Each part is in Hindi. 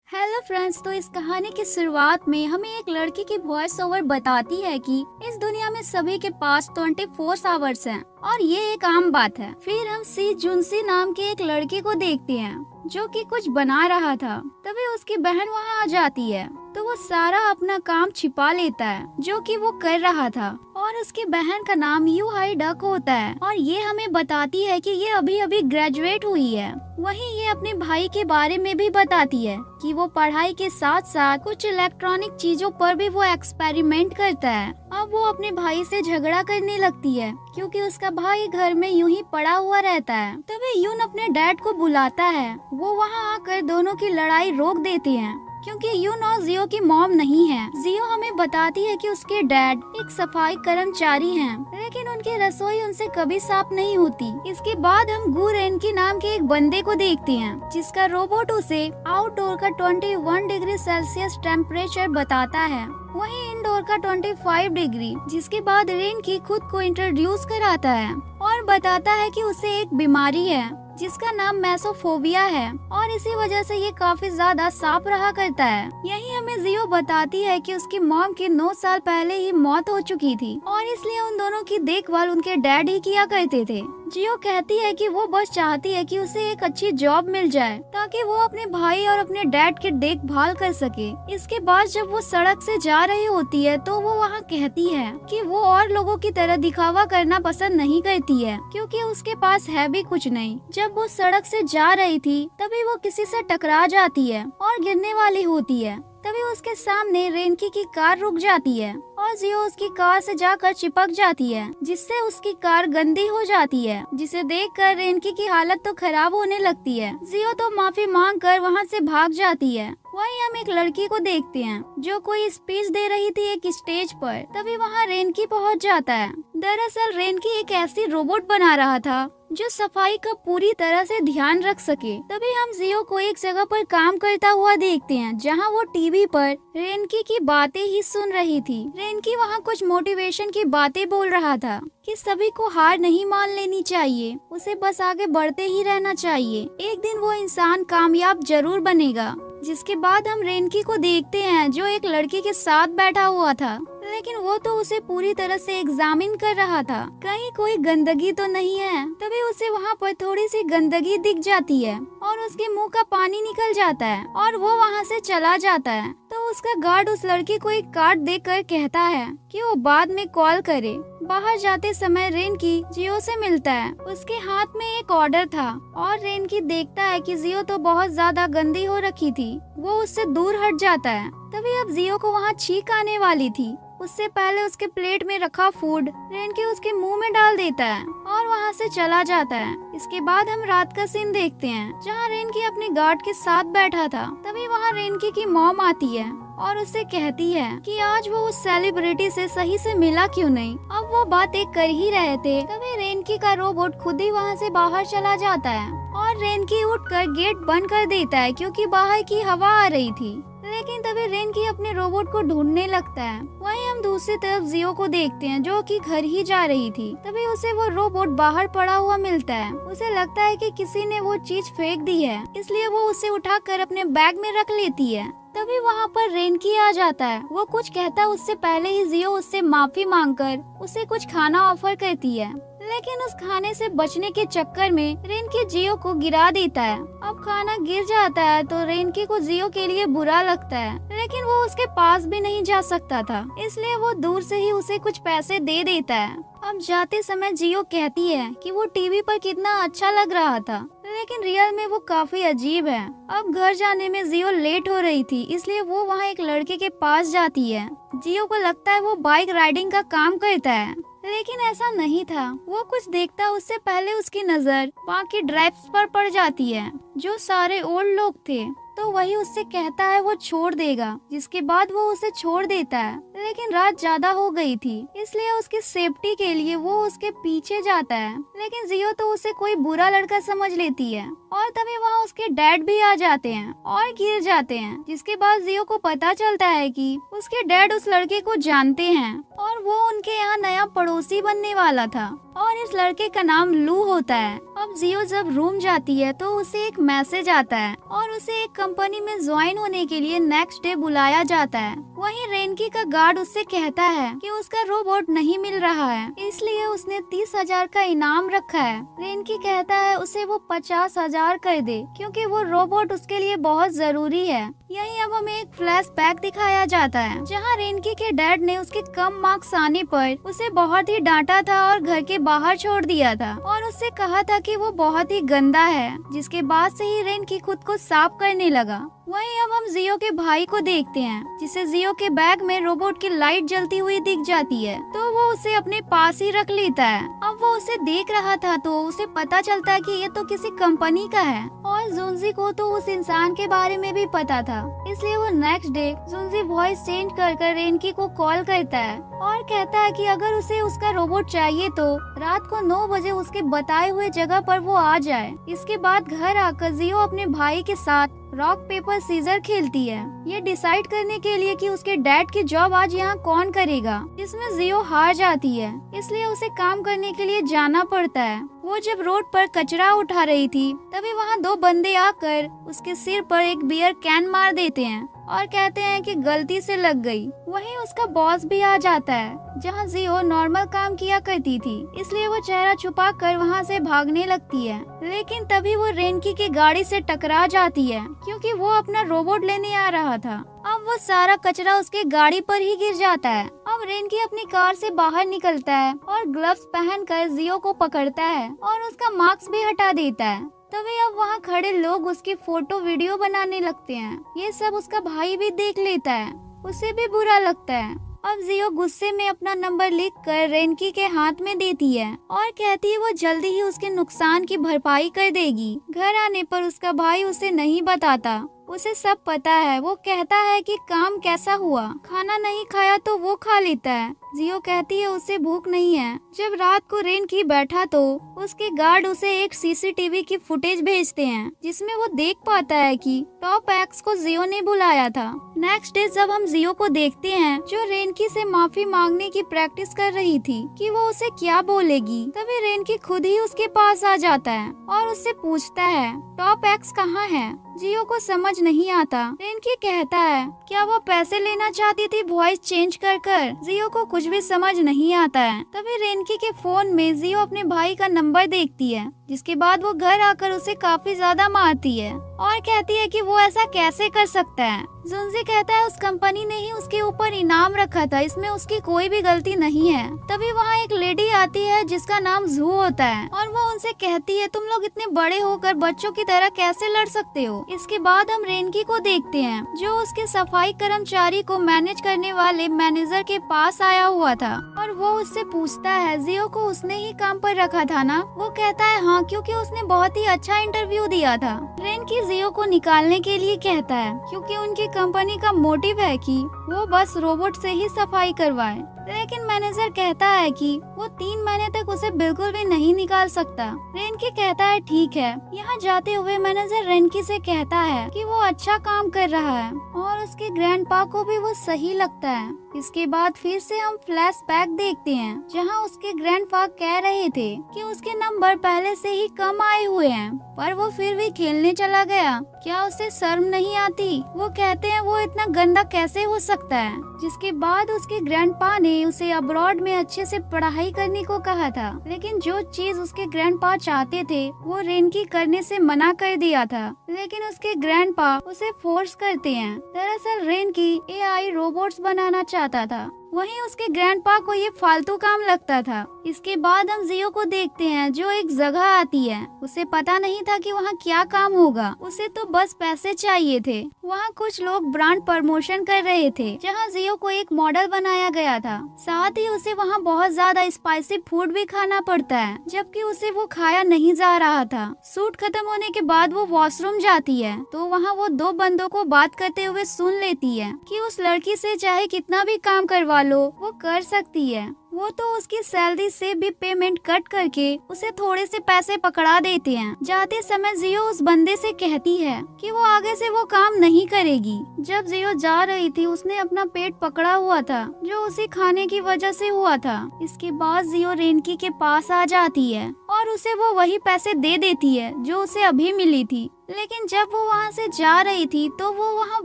Hello friends. तो इस कहानी की शुरुआत में हमें एक लड़की की वॉइस ओवर बताती है कि इस दुनिया में सभी के पास 24 आवर्स हैं और ये एक आम बात है। फिर हम सी जुनसी नाम के एक लड़की को देखते हैं जो कि कुछ बना रहा था। तभी उसकी बहन वहाँ आ जाती है तो वो सारा अपना काम छिपा लेता है जो कि वो कर रहा था और उसकी बहन का नाम यू हाई डक होता है और ये हमें बताती है कि ये अभी अभी ग्रेजुएट हुई है। वहीं ये अपने भाई के बारे में भी बताती है कि वो पढ़ाई के साथ साथ कुछ इलेक्ट्रॉनिक चीजों पर भी वो एक्सपेरिमेंट करता है। अब वो अपने भाई से झगड़ा करने लगती है क्योंकि उसका भाई घर में यूं ही पड़ा हुआ रहता है। तभी यून अपने डैड को बुलाता है। वो वहाँ आकर दोनों की लड़ाई रोक देते हैं क्योंकि यून और जियो की मॉम नहीं है। जियो हमें बताती है कि उसके डैड एक सफाई कर्मचारी हैं, लेकिन उनकी रसोई उनसे कभी साफ नहीं होती। इसके बाद हम गू रेनकी नाम के एक बंदे को देखते हैं जिसका रोबोट उसे आउटडोर का 21 डिग्री सेल्सियस टेम्परेचर बताता है, वहीं इंडोर का 25 डिग्री। जिसके बाद रेनकी खुद को इंट्रोड्यूस कराता है और बताता है कि उसे एक बीमारी है जिसका नाम मेसोफोबिया है और इसी वजह से ये काफी ज्यादा सांप रहा करता है। यही हमें जियो बताती है कि उसकी मॉम की 9 साल पहले ही मौत हो चुकी थी और इसलिए उन दोनों की देखभाल उनके डैड ही किया करते थे। जियो कहती है कि वो बस चाहती है कि उसे एक अच्छी जॉब मिल जाए ताकि वो अपने भाई और अपने डैड की देखभाल कर सके। इसके बाद जब वो सड़क से जा रही होती है तो वो वहाँ कहती है कि वो और लोगों की तरह दिखावा करना पसंद नहीं करती है क्योंकि उसके पास है भी कुछ नहीं। जब वो सड़क से जा रही थी तभी वो किसी से टकरा जाती है और गिरने वाली होती है। तभी उसके सामने रेनकी की कार रुक जाती है और जियो उसकी कार से जाकर चिपक जाती है जिससे उसकी कार गंदी हो जाती है, जिसे देखकर रेनकी की हालत तो खराब होने लगती है। जियो तो माफी मांग कर वहाँ से भाग जाती है। वहीं हम एक लड़की को देखते हैं जो कोई स्पीच दे रही थी एक स्टेज पर। तभी वहाँ रेनकी पहुँच जाता है। दरअसल रेनकी एक ऐसी रोबोट बना रहा था जो सफाई का पूरी तरह से ध्यान रख सके। तभी हम जियो को एक जगह पर काम करता हुआ देखते हैं जहां वो टीवी पर रेनकी की बातें ही सुन रही थी। रेनकी वहां कुछ मोटिवेशन की बातें बोल रहा था कि सभी को हार नहीं मान लेनी चाहिए, उसे बस आगे बढ़ते ही रहना चाहिए, एक दिन वो इंसान कामयाब जरूर बनेगा। जिसके बाद हम रेनकी को देखते हैं जो एक लड़की के साथ बैठा हुआ था, लेकिन वो तो उसे पूरी तरह से एग्जामिन कर रहा था कहीं कोई गंदगी तो नहीं है। तभी उसे वहाँ पर थोड़ी सी गंदगी दिख जाती है और उसके मुंह का पानी निकल जाता है और वो वहाँ से चला जाता है। तो उसका गार्ड उस लड़की को एक कार्ड देकर कहता है कि वो बाद में कॉल करे। बाहर जाते समय रेनकी जियो से मिलता है। उसके हाथ में एक ऑर्डर था और रेनकी देखता है कि जियो तो बहुत ज्यादा गंदी हो रखी थी। वो उससे दूर हट जाता है। तभी अब जियो को वहाँ छींक आने वाली थी। उससे पहले उसके प्लेट में रखा फूड रेनकी उसके मुंह में डाल देता है और वहाँ से चला जाता है। इसके बाद हम रात का सीन देखते हैं जहाँ रेनकी अपने गार्ड के साथ बैठा था। तभी वहाँ रेनकी की मॉम आती है और उससे कहती है कि आज वो उस सेलिब्रिटी से सही से मिला क्यों नहीं। अब वो बातें कर ही रहे थे तभी रेनकी का रोबोट खुद ही वहाँ से बाहर चला जाता है और रेनकी उठकर गेट बंद कर देता है क्योंकि बाहर की हवा आ रही थी। लेकिन तभी रेनकी अपने रोबोट को ढूंढने लगता है। वहीं हम दूसरी तरफ जियो को देखते हैं जो कि घर ही जा रही थी। तभी उसे वो रोबोट बाहर पड़ा हुआ मिलता है। उसे लगता है कि किसी ने वो चीज फेंक दी है, इसलिए वो उसे उठाकर अपने बैग में रख लेती है। तभी वहाँ पर रेनकी आ जाता है। वो कुछ कहता है उससे पहले ही जियो उससे माफी मांगकर उसे कुछ खाना ऑफर करती है, लेकिन उस खाने से बचने के चक्कर में रेनकी जियो को गिरा देता है। अब खाना गिर जाता है तो रेनकी को जियो के लिए बुरा लगता है, लेकिन वो उसके पास भी नहीं जा सकता था, इसलिए वो दूर से ही उसे कुछ पैसे दे देता है। अब जाते समय जियो कहती है कि वो टीवी पर कितना अच्छा लग रहा था, लेकिन रियल में वो काफी अजीब है। अब घर जाने में जियो लेट हो रही थी, इसलिए वो वहाँ एक लड़के के पास जाती है। जियो को लगता है वो बाइक राइडिंग का काम करता है, लेकिन ऐसा नहीं था। वो कुछ देखता उससे पहले उसकी नजर वहाँ की ड्राइव्स पर पड़ जाती है जो सारे ओल्ड लोग थे। तो वही उससे कहता है वो छोड़ देगा, जिसके बाद वो उसे छोड़ देता है। लेकिन रात ज्यादा हो गई थी, इसलिए उसकी सेफ्टी के लिए वो उसके पीछे जाता है, लेकिन जियो तो उसे कोई बुरा लड़का समझ लेती है और तभी वहाँ उसके डैड भी आ जाते हैं और गिर जाते हैं, जिसके बाद जियो को पता चलता है कि उसके डैड उस लड़के को जानते हैं और वो उनके यहाँ नया पड़ोसी बनने वाला था और इस लड़के का नाम लू होता है। अब जियो जब रूम जाती है तो उसे एक मैसेज आता है और उसे एक कंपनी में ज्वाइन होने के लिए नेक्स्ट डे बुलाया जाता है। वहीं रेनकी का गार्ड उससे कहता है कि उसका रोबोट नहीं मिल रहा है, इसलिए उसने 30,000 का इनाम रखा है। रेनकी कहता है उसे वो 50,000 कर दे क्योंकि वो रोबोट उसके लिए बहुत जरूरी है। यहीं अब हमें एक फ्लैशबैक दिखाया जाता है जहां रेनकी के डैड ने उसके कम मार्क्स आने पर उसे बहुत ही डांटा था और घर के बाहर छोड़ दिया था और उससे कहा था कि वो बहुत ही गंदा है, जिसके बाद से ही रेनकी खुद को साफ करने लगा। वहीं अब हम जियो के भाई को देखते हैं जिसे जियो के बैग में रोबोट की लाइट जलती हुई दिख जाती है, तो वो उसे अपने पास ही रख लेता है। अब वो उसे देख रहा था तो उसे पता चलता है कि ये तो किसी कंपनी का है और जुनजी को तो उस इंसान के बारे में भी पता था, इसलिए वो नेक्स्ट डे जुनजी वॉइस चेंज कर रेनकी को कॉल करता है और कहता है कि अगर उसे उसका रोबोट चाहिए तो रात को 9 बजे उसके बताए हुए जगह पर वो आ जाए। इसके बाद घर आकर जियो अपने भाई के साथ रॉक पेपर सीजर खेलती है, ये डिसाइड करने के लिए कि उसके डैड की जॉब आज यहाँ कौन करेगा, जिसमें जियो हार जाती है, इसलिए उसे काम करने के लिए जाना पड़ता है। वो जब रोड पर कचरा उठा रही थी तभी वहाँ 2 बंदे आकर उसके सिर पर एक बियर कैन मार देते हैं और कहते हैं कि गलती से लग गई। वहीं उसका बॉस भी आ जाता है जहां जियो नॉर्मल काम किया करती थी, इसलिए वो चेहरा छुपा कर वहां से भागने लगती है, लेकिन तभी वो रेनकी की गाड़ी से टकरा जाती है क्योंकि वो अपना रोबोट लेने आ रहा था। अब वो सारा कचरा उसके गाड़ी पर ही गिर जाता है। अब रेनकी अपनी कार से बाहर निकलता है और ग्लव्स पहनकर जियो को पकड़ता है और उसका मास्क भी हटा देता है। तभी अब वहाँ खड़े लोग उसकी फोटो वीडियो बनाने लगते हैं। ये सब उसका भाई भी देख लेता है, उसे भी बुरा लगता है। अब जियो गुस्से में अपना नंबर लिखकर रेनकी के हाथ में देती है और कहती है वो जल्दी ही उसके नुकसान की भरपाई कर देगी। घर आने पर उसका भाई उसे नहीं बताता, उसे सब पता है। वो कहता है कि काम कैसा हुआ, खाना नहीं खाया तो वो खा लेता है। जियो कहती है उसे भूख नहीं है। जब रात को रेनकी बैठा तो उसके गार्ड उसे एक सीसीटीवी की फुटेज भेजते हैं जिसमें वो देख पाता है कि टॉप एक्स को जियो ने बुलाया था। नेक्स्ट डे जब हम जियो को देखते हैं जो रेनकी से माफी मांगने की प्रैक्टिस कर रही थी कि वो उसे क्या बोलेगी, तभी रेनकी खुद ही उसके पास आ जाता है और उससे पूछता है टॉप एक्स कहाँ है। जियो को समझ नहीं आता। रेनकी कहता है क्या वो पैसे लेना चाहती थी वॉइस चेंज कर। जियो को कुछ भी समझ नहीं आता है। तभी रेनकी के फोन में जियो अपने भाई का नंबर देखती है, जिसके बाद वो घर आकर उसे काफी ज्यादा मारती है और कहती है कि वो ऐसा कैसे कर सकता है। जुनजी कहता है उस कंपनी ने ही उसके ऊपर इनाम रखा था, इसमें उसकी कोई भी गलती नहीं है। तभी वहाँ एक लेडी आती है जिसका नाम जू होता है और वो उनसे कहती है तुम लोग इतने बड़े होकर बच्चों की तरह कैसे लड़ सकते हो। इसके बाद हम रेनकी को देखते हैं जो उसके सफाई कर्मचारी को मैनेज करने वाले मैनेजर के पास आया हुआ था और वो उससे पूछता है जियो को उसने ही काम पर रखा था ना। वो कहता है हाँ, क्योंकि उसने बहुत ही अच्छा इंटरव्यू दिया था। रेनकी जियो को निकालने के लिए कहता है क्योंकि उनकी कंपनी का मोटिव है कि वो बस रोबोट से ही सफाई करवाए, लेकिन मैनेजर कहता है कि वो 3 महीने तक उसे बिल्कुल भी नहीं निकाल सकता। रेनकी कहता है ठीक है। यहाँ जाते हुए मैनेजर रेनकी से कहता है कि वो अच्छा काम कर रहा है और उसके ग्रैंडपा को भी वो सही लगता है। इसके बाद फिर से हम फ्लैशबैक देखते हैं जहाँ उसके ग्रैंडपा कह रहे थे कि उसके नंबर पहले से ही कम आए हुए हैं, पर वो फिर भी खेलने चला गया। क्या उसे शर्म नहीं आती? वो कहते हैं वो इतना गंदा कैसे हो सकता है। जिसके बाद उसके ग्रैंडपा ने उसे अब्रॉड में अच्छे से पढ़ाई करने को कहा था, लेकिन जो चीज उसके ग्रैंडपा चाहते थे वो रेनकी करने से मना कर दिया था, लेकिन उसके ग्रैंडपा उसे फोर्स करते हैं। दरअसल रेनकी एआई रोबोट्स बनाना चाहता था, वहीं उसके ग्रैंडपा को ये फालतू काम लगता था। इसके बाद हम जियो को देखते हैं जो एक जगह आती है। उसे पता नहीं था कि वहाँ क्या काम होगा, उसे तो बस पैसे चाहिए थे। वहाँ कुछ लोग ब्रांड प्रमोशन कर रहे थे जहाँ जियो को एक मॉडल बनाया गया था। साथ ही उसे वहाँ बहुत ज्यादा स्पाइसी फूड भी खाना पड़ता है, जबकि उसे वो खाया नहीं जा रहा था। शूट खत्म होने के बाद वो वॉशरूम जाती है तो वहाँ वो 2 बंदों को बात करते हुए सुन लेती है कि उस लड़की से चाहे कितना भी काम करवा लो वो कर सकती है। वो तो उसकी सैलरी से भी पेमेंट कट करके उसे थोड़े से पैसे पकड़ा देते हैं। जाते समय जियो उस बंदे से कहती है कि वो आगे से वो काम नहीं करेगी। जब जियो जा रही थी उसने अपना पेट पकड़ा हुआ था जो उसी खाने की वजह से हुआ था। इसके बाद जियो रेनकी के पास आ जाती है और उसे वो वही पैसे दे देती है जो उसे अभी मिली थी। लेकिन जब वो वहाँ से जा रही थी तो वो वहाँ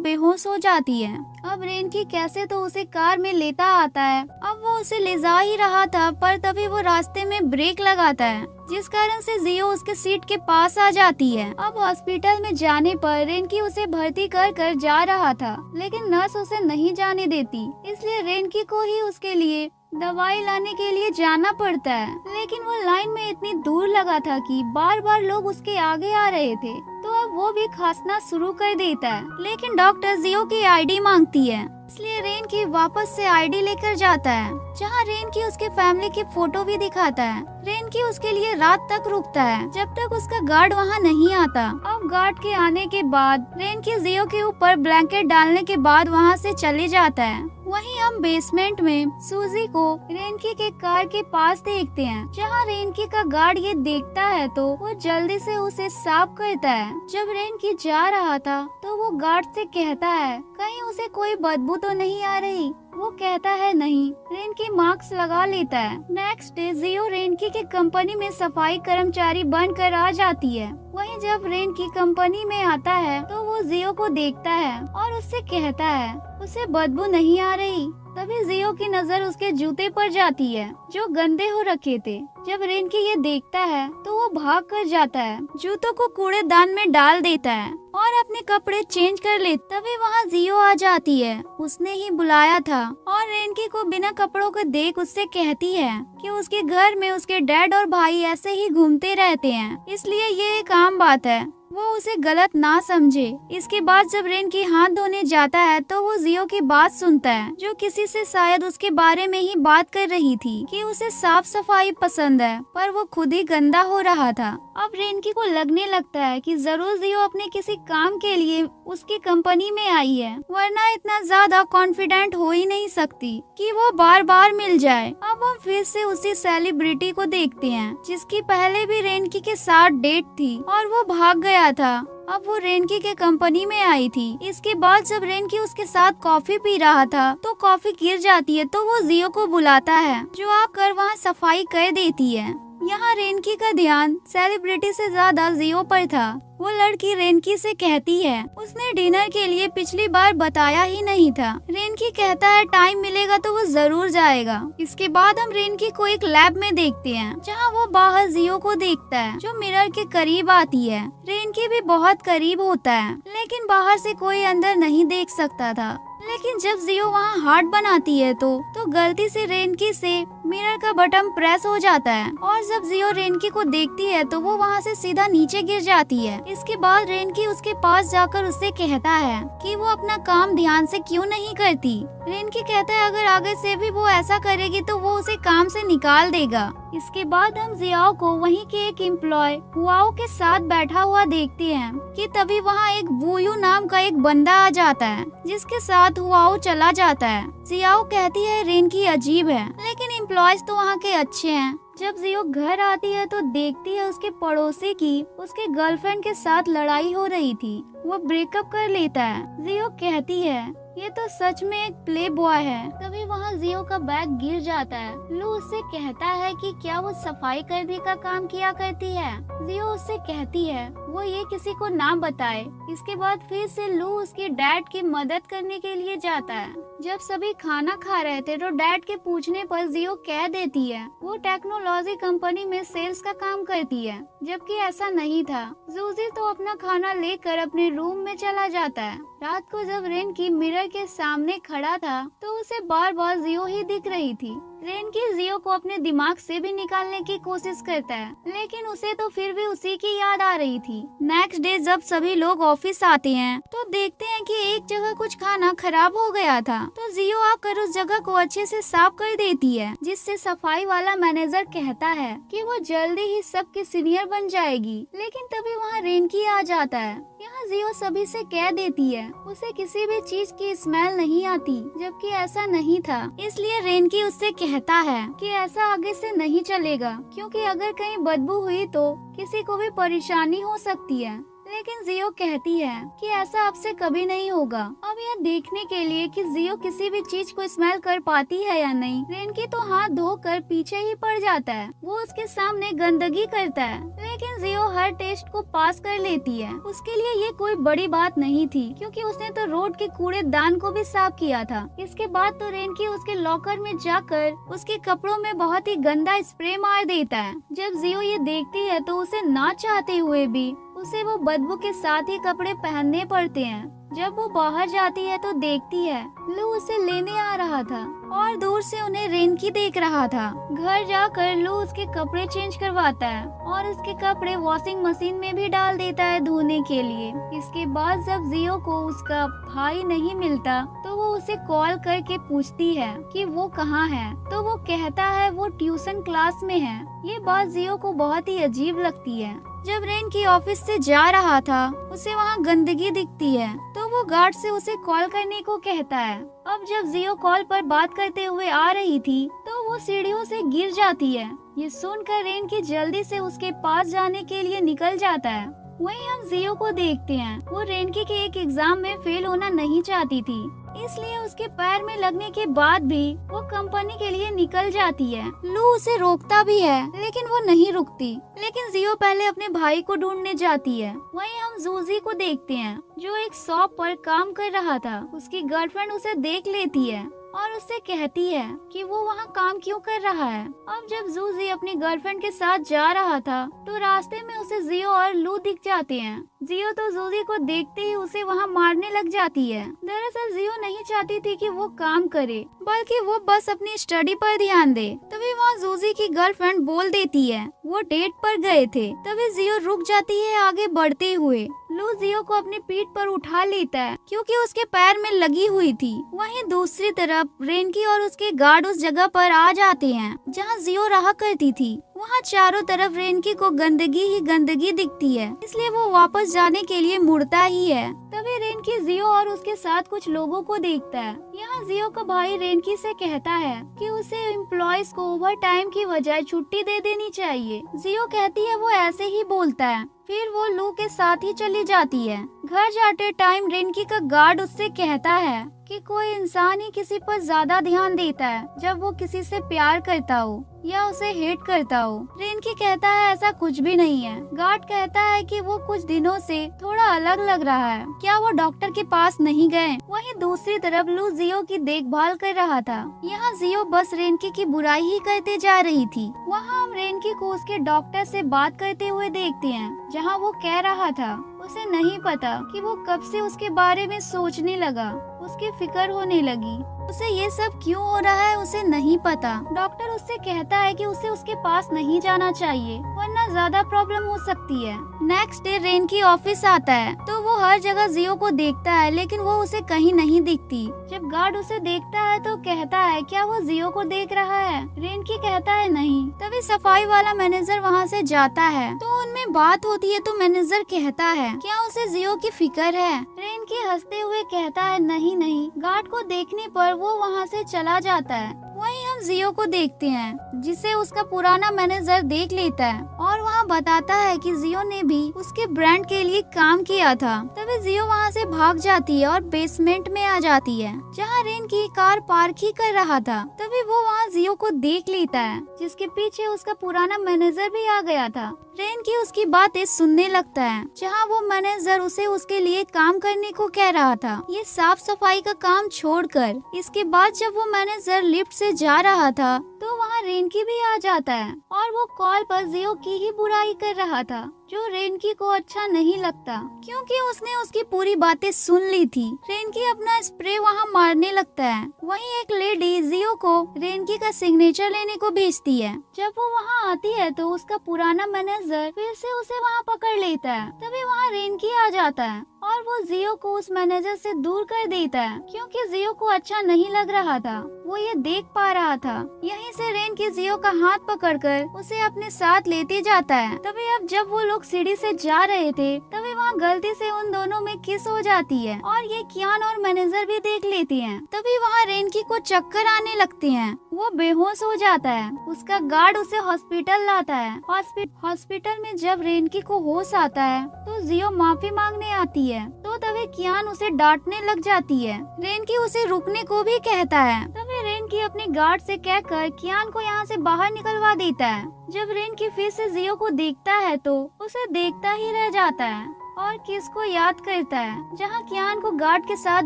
बेहोश हो जाती है। अब रेनकी कैसे तो उसे कार में लेता आता है। अब वो उसे ले जा ही रहा था पर तभी वो रास्ते में ब्रेक लगाता है जिस कारण से जियो उसके सीट के पास आ जाती है। अब हॉस्पिटल में जाने पर रेनकी उसे भर्ती कर जा रहा था लेकिन नर्स उसे नहीं जाने देती, इसलिए रेनकी को ही उसके लिए दवाई लाने के लिए जाना पड़ता है। लेकिन वो लाइन में इतनी दूर लगा था कि बार बार लोग उसके आगे आ रहे थे तो अब वो भी खांसना शुरू कर देता है। लेकिन डॉक्टर जियो की आईडी मांगती है, इसलिए रेनकी वापस से आईडी लेकर जाता है जहाँ रेनकी उसके फैमिली की फोटो भी दिखाता है। रेनकी उसके लिए रात तक रुकता है जब तक उसका गार्ड वहाँ नहीं आता। अब गार्ड के आने के बाद रेनकी जियो के ऊपर ब्लैंकेट डालने के बाद वहाँ से चले जाता है। वहीं हम बेसमेंट में सूजी को रेनकी के कार के पास देखते हैं जहाँ रेनकी का गार्ड ये देखता है तो वो जल्दी से उसे साफ करता है। जब रेनकी जा रहा था तो वो गार्ड से कहता है कहीं उसे कोई बदबू तो नहीं आ रही। वो कहता है नहीं। रेनकी मास्क लगा लेता है। नेक्स्ट डे जियो रेनकी के कंपनी में सफाई कर्मचारी बनकर आ जाती है। वहीं जब रेनकी कंपनी में आता है तो वो जियो को देखता है और उससे कहता है उसे बदबू नहीं आ रही। तभी जियो की नजर उसके जूते पर जाती है जो गंदे हो रखे थे। जब रेनकी ये देखता है तो वो भाग कर जाता है, जूतों को कूड़ेदान में डाल देता है और अपने कपड़े चेंज कर ले। तभी वहाँ जियो आ जाती है, उसने ही बुलाया था और रेनकी को बिना कपड़ों को देख उससे कहती है कि उसके घर में उसके डैड और भाई ऐसे ही घूमते रहते हैं, इसलिए ये एक आम बात है, वो उसे गलत ना समझे। इसके बाद जब रेनकी हाथ धोने जाता है तो वो जियो की बात सुनता है जो किसी से शायद उसके बारे में ही बात कर रही थी कि उसे साफ सफाई पसंद है पर वो खुद ही गंदा हो रहा था। अब रेनकी को लगने लगता है कि जरूर जियो अपने किसी काम के लिए उसकी कंपनी में आई है, वरना इतना ज्यादा कॉन्फिडेंट हो ही नहीं सकती कि वो बार बार मिल जाए। अब हम फिर से उसी सेलिब्रिटी को देखते हैं जिसकी पहले भी रेनकी के साथ डेट थी और वो भाग गया था। अब वो रेनकी के कंपनी में आई थी। इसके बाद जब रेनकी उसके साथ कॉफी पी रहा था तो कॉफी गिर जाती है तो वो जियो को बुलाता है जो आकर वहाँ सफाई कर देती है। यहाँ रेनकी का ध्यान सेलिब्रिटी से ज्यादा जियो पर था। वो लड़की रेनकी से कहती है उसने डिनर के लिए पिछली बार बताया ही नहीं था। रेनकी कहता है टाइम मिलेगा तो वो जरूर जाएगा। इसके बाद हम रेनकी को एक लैब में देखते हैं जहाँ वो बाहर जियो को देखता है जो मिरर के करीब आती है। रेनकी भी बहुत करीब होता है लेकिन बाहर से कोई अंदर नहीं देख सकता था। लेकिन जब जियो वहाँ हार्ट बनाती है तो गलती से रेनकी से मिरर का बटन प्रेस हो जाता है और जब जियो रेनकी को देखती है तो वो वहाँ से सीधा नीचे गिर जाती है। इसके बाद रेनकी उसके पास जाकर उससे कहता है कि वो अपना काम ध्यान से क्यों नहीं करती। रेनकी कहता है अगर आगे से भी वो ऐसा करेगी तो वो उसे काम से निकाल देगा। इसके बाद हम जियाओ को वहीं के एक एम्प्लॉय हुआओ के साथ बैठा हुआ देखते हैं कि तभी वहाँ एक वूयू नाम का एक बंदा आ जाता है जिसके साथ हुआओ चला जाता है। जियाओ कहती है रेनकी अजीब है लेकिन एम्प्लॉयज तो वहाँ के अच्छे हैं। जब जियो घर आती है तो देखती है उसके पड़ोसी की उसके गर्लफ्रेंड के साथ लड़ाई हो रही थी। वो ब्रेकअप कर लेता है। जियो कहती है ये तो सच में एक प्ले बॉय है। तभी वहाँ जियो का बैग गिर जाता है। लू उससे कहता है कि क्या वो सफाई करने का काम किया करती है। जियो उससे कहती है वो ये किसी को ना बताए। इसके बाद फिर से लू उसके डैड की मदद करने के लिए जाता है। जब सभी खाना खा रहे थे तो डैड के पूछने पर जियो कह देती है वो टेक्नोलॉजी कंपनी में सेल्स का काम करती है, जबकि ऐसा नहीं था। जूजी तो अपना खाना लेकर अपने रूम में चला जाता है। रात को जब रेनकी मिरर के सामने खड़ा था तो उसे बार बार जियो ही दिख रही थी। रेनकी जियो को अपने दिमाग से भी निकालने की कोशिश करता है लेकिन उसे तो फिर भी उसी की याद आ रही थी। नेक्स्ट डे जब सभी लोग ऑफिस आते हैं तो देखते हैं कि एक जगह कुछ खाना खराब हो गया था तो जियो आकर उस जगह को अच्छे से साफ कर देती है, जिससे सफाई वाला मैनेजर कहता है कि वो जल्दी ही सबकी सीनियर बन जाएगी। लेकिन तभी वहाँ रेनकी आ जाता है। यहाँ जियो सभी से कह देती है उसे किसी भी चीज की स्मेल नहीं आती, जबकि ऐसा नहीं था। इसलिए रेनकी उससे कहता है कि ऐसा आगे से नहीं चलेगा, क्योंकि अगर कहीं बदबू हुई तो किसी को भी परेशानी हो सकती है। लेकिन जियो कहती है कि ऐसा अब से कभी नहीं होगा। अब यह देखने के लिए कि जियो किसी भी चीज को स्मेल कर पाती है या नहीं, रेनकी तो हाथ धोकर पीछे ही पड़ जाता है। वो उसके सामने गंदगी करता है, लेकिन जियो हर टेस्ट को पास कर लेती है। उसके लिए ये कोई बड़ी बात नहीं थी, क्योंकि उसने तो रोड के कूड़ेदान को भी साफ किया था। इसके बाद तो रेनकी उसके लॉकर में जाकर उसके कपड़ों में बहुत ही गंदा स्प्रे मार देता है। जब जियो ये देखती है तो उसे ना चाहते हुए भी उसे वो बदबू के साथ ही कपड़े पहनने पड़ते हैं। जब वो बाहर जाती है तो देखती है लू उसे लेने आ रहा था और दूर से उन्हें रेनकी देख रहा था। घर जाकर लू उसके कपड़े चेंज करवाता है और उसके कपड़े वॉशिंग मशीन में भी डाल देता है धोने के लिए। इसके बाद जब जियो को उसका भाई नहीं मिलता तो वो उसे कॉल करके पूछती है कि वो कहाँ है, तो वो कहता है वो ट्यूशन क्लास में है। ये बात जियो को बहुत ही अजीब लगती है। जब रेनकी ऑफिस से जा रहा था उसे वहाँ गंदगी दिखती है, तो वो गार्ड से उसे कॉल करने को कहता है। अब जब जियो कॉल पर बात करते हुए आ रही थी तो वो सीढ़ियों से गिर जाती है। ये सुनकर रेनकी जल्दी से उसके पास जाने के लिए निकल जाता है। वहीं हम जियो को देखते हैं, वो रेनकी के एक एग्जाम में फेल होना नहीं चाहती थी, इसलिए उसके पैर में लगने के बाद भी वो कंपनी के लिए निकल जाती है। लू उसे रोकता भी है लेकिन वो नहीं रुकती, लेकिन जियो पहले अपने भाई को ढूंढने जाती है। वहीं हम जूजी को देखते हैं जो एक शॉप पर काम कर रहा था। उसकी गर्लफ्रेंड उसे देख लेती है और उससे कहती है कि वो वहाँ काम क्यों कर रहा है। अब जब जूजी अपनी गर्लफ्रेंड के साथ जा रहा था तो रास्ते में उसे जियो और लू दिख जाते हैं। जियो तो जूजी को देखते ही उसे वहाँ मारने लग जाती है। दरअसल जियो नहीं चाहती थी कि वो काम करे, बल्कि वो बस अपनी स्टडी पर ध्यान दे। तभी वहाँ जूजी की गर्लफ्रेंड बोल देती है वो डेट पर गए थे। तभी जियो रुक जाती है आगे बढ़ते हुए। लू जियो को अपनी पीठ पर उठा लेता है क्योंकि उसके पैर में लगी हुई थी। वहीं दूसरी तरफ रेनकी और उसके गार्ड उस जगह पर आ जाते हैं जहाँ जियो रहा करती थी। वहाँ चारों तरफ रेनकी को गंदगी ही गंदगी दिखती है, इसलिए वो वापस जाने के लिए मुड़ता ही है। तभी रेनकी जियो और उसके साथ कुछ लोगों को देखता है। यहाँ जियो का भाई रेनकी से कहता है कि उसे एम्प्लॉयज को ओवर टाइम की बजाय छुट्टी दे देनी चाहिए। जियो कहती है वो ऐसे ही बोलता है। फिर वो लू के साथ ही चली जाती है। घर जाते टाइम रेनकी का गार्ड उससे कहता है कि कोई इंसान ही किसी पर ज्यादा ध्यान देता है जब वो किसी से प्यार करता हो या उसे हेट करता हो। रेनकी कहता है ऐसा कुछ भी नहीं है। गार्ड कहता है कि वो कुछ दिनों से थोड़ा अलग लग रहा है, क्या वो डॉक्टर के पास नहीं गए। वहीं दूसरी तरफ लू जियो की देखभाल कर रहा था। यहाँ जियो बस रेनकी की बुराई ही करते जा रही थी। वहाँ हम रेनकी को उसके डॉक्टर से बात करते हुए देखते हैं, जहाँ वो कह रहा था उसे नहीं पता कि वो कब से उसके बारे में सोचने लगा, उसकी फिक्र होने लगी। उसे ये सब क्यों हो रहा है उसे नहीं पता। डॉक्टर उससे कहता है कि उसे उसके पास नहीं जाना चाहिए वरना ज्यादा प्रॉब्लम हो सकती है। नेक्स्ट डे रेनकी ऑफिस आता है तो वो हर जगह जियो को देखता है, लेकिन वो उसे कहीं नहीं दिखती। जब गार्ड उसे देखता है तो कहता है क्या वो जियो को देख रहा है। रेनकी कहता है नहीं। तभी सफाई वाला मैनेजर वहाँ से जाता है तो उनमें बात होती है तो मैनेजर कहता है क्या उसे जियो की फिक्र है। रेनकी हंसते हुए कहता है नहीं नहीं। गार्ड को देखने पर वो वहाँ से चला जाता है। वहीं हम जियो को देखते हैं जिसे उसका पुराना मैनेजर देख लेता है और वहाँ बताता है कि जियो ने भी उसके ब्रांड के लिए काम किया था। तभी जियो वहाँ से भाग जाती है और बेसमेंट में आ जाती है जहाँ रेन की कार पार्क ही कर रहा था। तभी वो वहाँ जियो को देख लेता है जिसके पीछे उसका पुराना मैनेजर भी आ गया था। रेन की उसकी बातें सुनने लगता है जहाँ वो मैनेजर उसे उसके लिए काम करने को कह रहा था, ये साफ सफाई का काम छोड़कर। इसके बाद जब वो मैनेजर लिफ्ट से जा रहा था तो वहाँ रेनकी भी आ जाता है और वो कॉल पर जियो की ही बुराई कर रहा था, जो रेनकी को अच्छा नहीं लगता क्योंकि उसने उसकी पूरी बातें सुन ली थी। रेनकी अपना स्प्रे वहाँ मारने लगता है। वहीं एक लेडी जियो को रेनकी का सिग्नेचर लेने को भेजती है। जब वो वहाँ आती है तो उसका पुराना मैनेजर फिर से उसे वहाँ पकड़ लेता है। तभी वहाँ रेनकी आ जाता है और वो जियो को उस मैनेजर से दूर कर देता है क्योंकि जियो को अच्छा नहीं लग रहा था, वो ये देख पा रहा था। यहीं से रेनकी जियो का हाथ पकड़कर उसे अपने साथ लेते जाता है। तभी अब जब वो लोग सीढ़ी से जा रहे थे तभी वहाँ गलती से उन दोनों में किस हो जाती है और ये कियान और मैनेजर भी देख लेते हैं। तभी वहाँ रेनकी को चक्कर आने लगते हैं, वो बेहोश हो जाता है। उसका गार्ड उसे हॉस्पिटल लाता है। हॉस्पिटल में जब रेनकी को होश आता है तो जियो माफी मांगने आती है, तो तभी कियान उसे डांटने लग जाती है। रेनकी उसे रुकने को भी कहता है। तभी रेनकी अपने गार्ड से कहकर कियान को यहाँ से बाहर निकलवा देता है। जब रेनकी फिर से जियो को देखता है तो उसे देखता ही रह जाता है और किस को याद करता है। जहाँ कियान को गार्ड के साथ